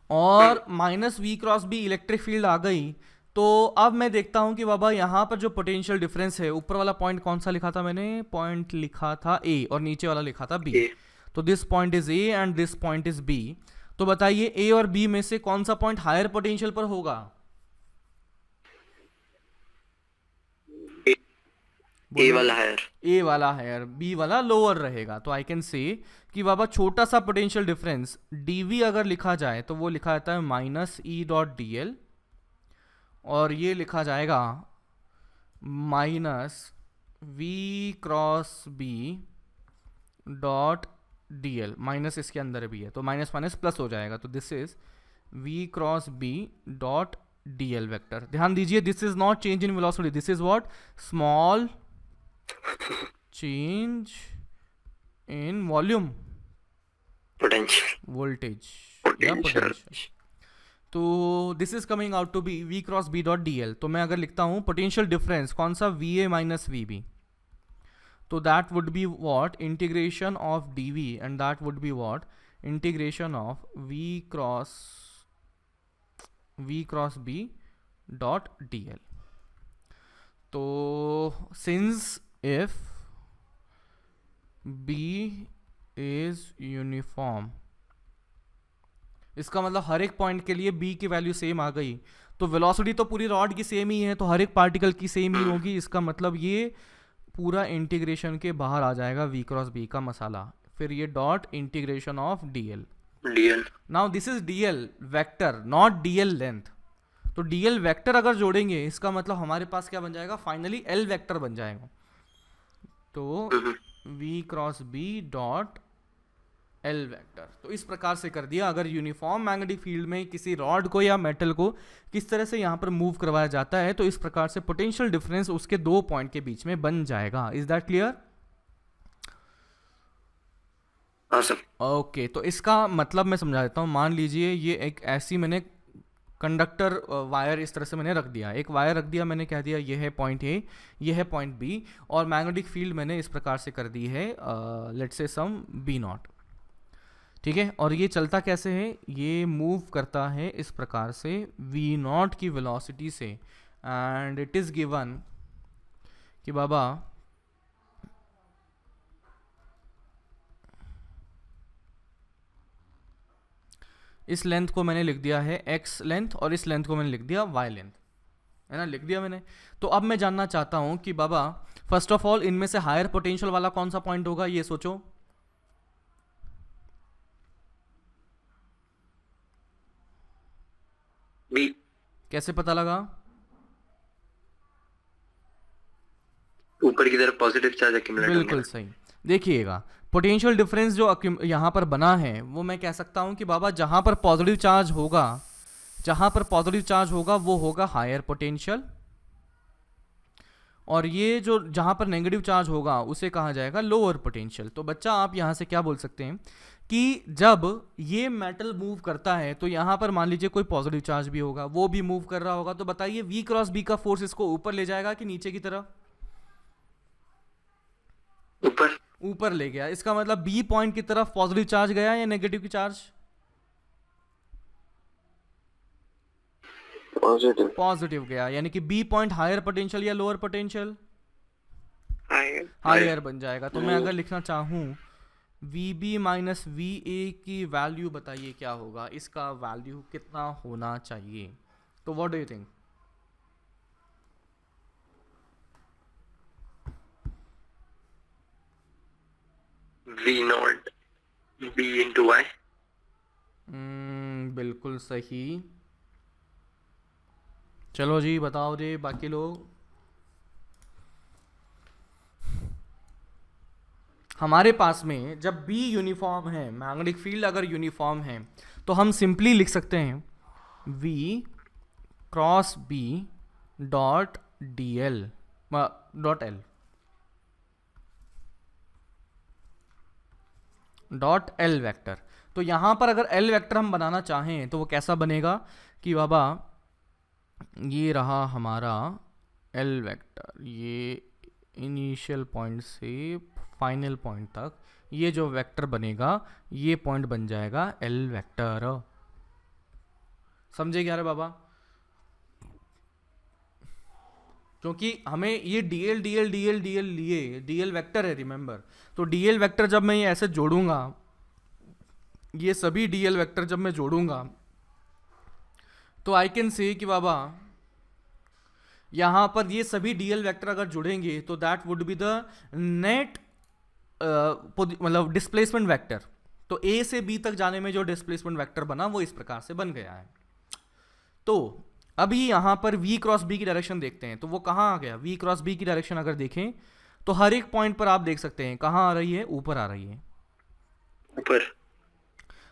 और minus we cross B electric field आ गई। तो अब मैं देखता हूं कि बाबा यहां पर जो पोटेंशियल डिफरेंस है, ऊपर वाला पॉइंट कौन सा लिखा था मैंने? पॉइंट लिखा था ए और नीचे वाला लिखा था बी। तो this point is A and this point is B. तो बताइए ए और बी में से कौन सा पॉइंट हायर पोटेंशियल पर होगा? ए वाला हायर, ए वाला हायर, बी वाला लोअर रहेगा। तो आई कैन से कि बाबा छोटा सा पोटेंशियल डिफरेंस डीवी अगर लिखा जाए तो वो लिखा जाता है minus E dot D l, और ये लिखा जाएगा minus we cross B dot D l. Minus इसके अंदर भी है तो माइनस माइनस प्लस हो जाएगा, तो this is V cross B dot D L vector. ध्यान दीजिए, this is not change in velocity, this is what? Small change in volume, potential, voltage या पोटेंशियल। तो this is coming out to be V cross B dot D L. तो मैं अगर लिखता हूं potential difference कौन सा? V A minus V B, तो that would be what? Integration of D V, and that would be what? Integration of V cross B dot D L. तो since if B is uniform, इसका मतलब हर एक point के लिए b की value same आ गई, तो वेलोसिटी तो पूरी रॉड की सेम ही है, तो हर एक पार्टिकल की सेम ही होगी। इसका मतलब ये पूरा इंटीग्रेशन के बाहर आ जाएगा v क्रॉस b का मसाला, फिर ये dot integration of dl। Now this is dl vector, not dl length. तो dl वेक्टर अगर जोड़ेंगे इसका मतलब हमारे पास क्या बन जाएगा? फाइनली l वेक्टर बन जाएगा। तो v cross b dot L vector. तो इस प्रकार से कर दिया। अगर यूनिफॉर्म मैग्नेटिक फील्ड में किसी रॉड को या मेटल को किस तरह से यहाँ पर मूव करवाया जाता है, तो इस प्रकार से पोटेंशियल डिफरेंस उसके दो पॉइंट के बीच में बन जाएगा। Is that clear? ओके, तो इसका मतलब मैं समझा देता हूँ। मान लीजिए ये एक ऐसी मैंने कंडक्टर वायर इस तरह से मैंने रख दिया, एक वायर रख दिया, मैंने कह दिया ये है पॉइंट ए, ये है पॉइंट बी, और मैग्नेटिक फील्ड मैंने इस प्रकार से कर दी है let's say some B not. ठीक है, और ये चलता कैसे है? ये मूव करता है इस प्रकार से v नॉट की वेलोसिटी से, एंड इट इज गिवन कि बाबा इस लेंथ को मैंने लिख दिया है x लेंथ और इस लेंथ को मैंने लिख दिया y लेंथ, है ना, लिख दिया मैंने। तो अब मैं जानना चाहता हूं कि बाबा फर्स्ट ऑफ ऑल इनमें से हायर पोटेंशियल वाला कौन सा पॉइंट होगा, ये सोचो। बी। कैसे पता लगा? ऊपर की तरफ पॉजिटिव चार्ज एक्यूमुलेट होंगे। बिल्कुल सही। देखिएगा, पोटेंशियल डिफरेंस जो यहाँ पर बना है वो मैं कह सकता हूँ कि बाबा जहाँ पर पॉजिटिव चार्ज होगा, जहाँ पर पॉजिटिव चार्ज होगा वो होगा हायर पोटेंशियल, और ये जो जहाँ पर नेगेटिव चार्ज होगा उसे कहा जाएगा लोअर पोटेंशियल। तो बच्चा आप यहाँ से क्या बोल सकते हैं कि जब ये मेटल मूव करता है तो यहाँ पर मान लीजिए कोई पॉजिटिव चार्ज भी होगा, वो भी मूव कर रहा होगा, तो बताइए V क्रॉस B का फोर्स इसको ऊपर ले जाएगा कि नीचे की तरफ? ऊपर। ऊपर ले गया। इसका मतलब B पॉइंट की तरफ पॉजिटिव चार्ज गया या नेगेटिव की चार्ज? पॉजिटिव। पॉजिटिव गया, यानी कि B पॉइंट हायर पोटेंशियल या लोअर पोटेंशियल? हायर। हायर बन जाएगा। तो मैं अगर लिखना चाहूँ VB माइनस VA की वैल्यू बताइए क्या होगा, इसका वैल्यू कितना होना चाहिए? तो what do you think? V0 B into Y। बिल्कुल सही। चलो जी बताओ जी बाकी लोग। हमारे पास में जब B यूनिफॉर्म है, मैग्नेटिक फील्ड अगर यूनिफॉर्म है, तो हम सिंपली लिख सकते हैं V cross B dot DL dot L dot L vector. तो यहाँ पर अगर L वेक्टर हम बनाना चाहें तो वो कैसा बनेगा कि बाबा ये रहा हमारा L वेक्टर, ये इनिशियल पॉइंट से फाइनल पॉइंट तक ये जो वेक्टर बनेगा ये पॉइंट बन जाएगा L वेक्टर। समझे क्या रे बाबा? क्योंकि हमें ये DL DL DL DL लिए DL वेक्टर है, रिमेंबर। तो DL वेक्टर जब मैं ये ऐसे जोड़ूंगा, ये सभी DL वेक्टर जब मैं जोड़ूंगा तो आई कैन से कि बाबा यहाँ पर ये सभी DL वेक्टर अगर जुड़ेंगे तो that would be the net मतलब डिस्प्लेसमेंट वेक्टर। तो A से B तक जाने में जो डिस्प्लेसमेंट वेक्टर बना वो इस प्रकार से बन गया है। तो अभी यहाँ पर V क्रॉस B की डायरेक्शन देखते हैं, तो वो कहाँ आ गया? V क्रॉस B की डायरेक्शन अगर देखें तो हर एक पॉइंट पर आप देख सकते हैं कहाँ आ रही है, ऊपर आ रही है, ऊपर।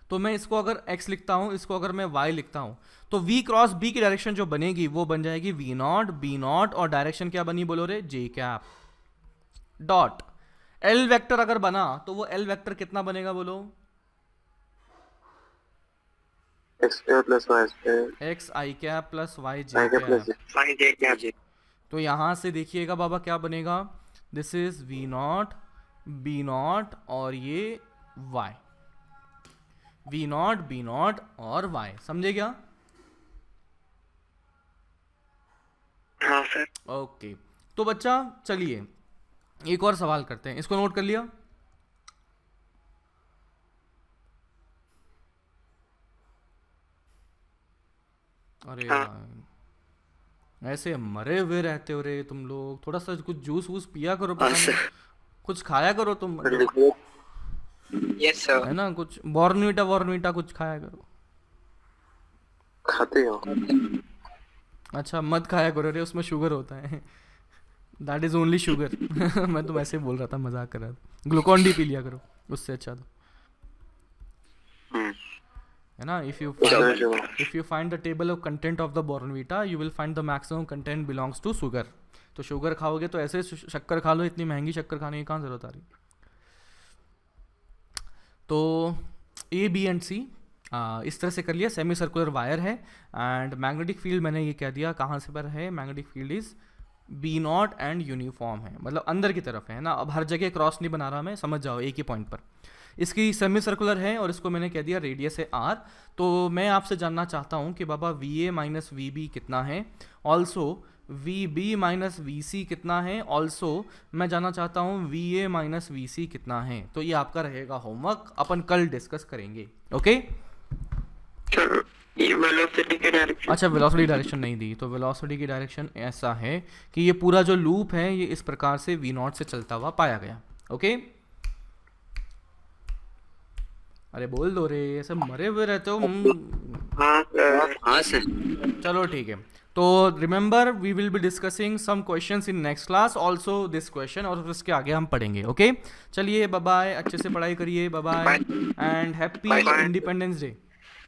तो मैं इसको अगर x लिखता हूँ, इसको अगर मैं y लिखता हूँ, तो V क्रॉस B की डायरेक्शन जो बनेगी वो बन जाएगी V0 B0, और डायरेक्शन क्या बनी बोलो रे? J cap dot L vector अगर बना तो वो L वेक्टर कितना बनेगा बोलो? x plus y square. x i cap plus y j y cap. Plus y j cap. तो यहाँ से देखिएगा बाबा क्या बनेगा, दिस इज V0 B0 और ये y, V0 B0 और y। समझे क्या? हाँ सर। ओके तो बच्चा चलिए एक और सवाल करते हैं, इसको नोट कर लिया? अरे यार ऐसे मरे हुए रहते हो रे तुम लोग, थोड़ा सा कुछ जूस वूस पिया करो, पता नहीं, कुछ खाया करो तुम, यस सर। है ना, कुछ बॉर्नवीटा कुछ खाया करो। खाते हो? अच्छा मत खाया करो रे, उसमें शुगर होता है, दैट इज ओनली शुगर। मैं तो वैसे बोल रहा था, मजाक कर रहा था। ग्लूकॉन डी पी लिया करो, उससे अच्छा तो है ना। If you find the table of content of the Bournvita you will find the maximum content belongs to sugar. तो शुगर खाओगे तो ऐसे शक्कर खा लो, इतनी महंगी शक्कर खाने की कहाँ जरूरत आ रही। तो ए बी एंड सी इस तरह से कर लिया। सेमी सर्कुलर वायर है एंड मैग्नेटिक फील्ड मैंने ये कह दिया कहाँ से पर है, magnetic field is B0 and uniform है, मतलब अंदर की तरफ है ना। अब हर जगह क्रॉस नहीं बना रहा मैं, समझ जाओ एक ही पॉइंट पर। इसकी सेमी सर्कुलर है और इसको मैंने कह दिया रेडियस है R। तो मैं आपसे जानना चाहता हूँ कि बाबा VA माइनस VB कितना है, ऑल्सो VB माइनस VC कितना है, ऑल्सो मैं जानना चाहता हूँ VA माइनस VC कितना है। तो ये आपका रहेगा होमवर्क, अपन कल डिस्कस करेंगे। ओके ये वेलोसिटी की डायरेक्शन। अच्छा वेलोसिटी डायरेक्शन नहीं दी, तो वेलोसिटी की डायरेक्शन ऐसा है कि ये पूरा जो लूप है ये इस प्रकार से V0 से चलता हुआ पाया गया। ओके अरे बोल दो रे, ऐसे मरे हुए रहते हो। हाँ सर। हाँ सर। चलो ठीक है, तो remember we will be discussing some questions in next class, also this question, और फिर उसके आगे हम पढ़ेंगे. ओके चलिए बाय बाय, अच्छे से पढ़ाई करिए, bye bye and happy Bye bye. Independence day.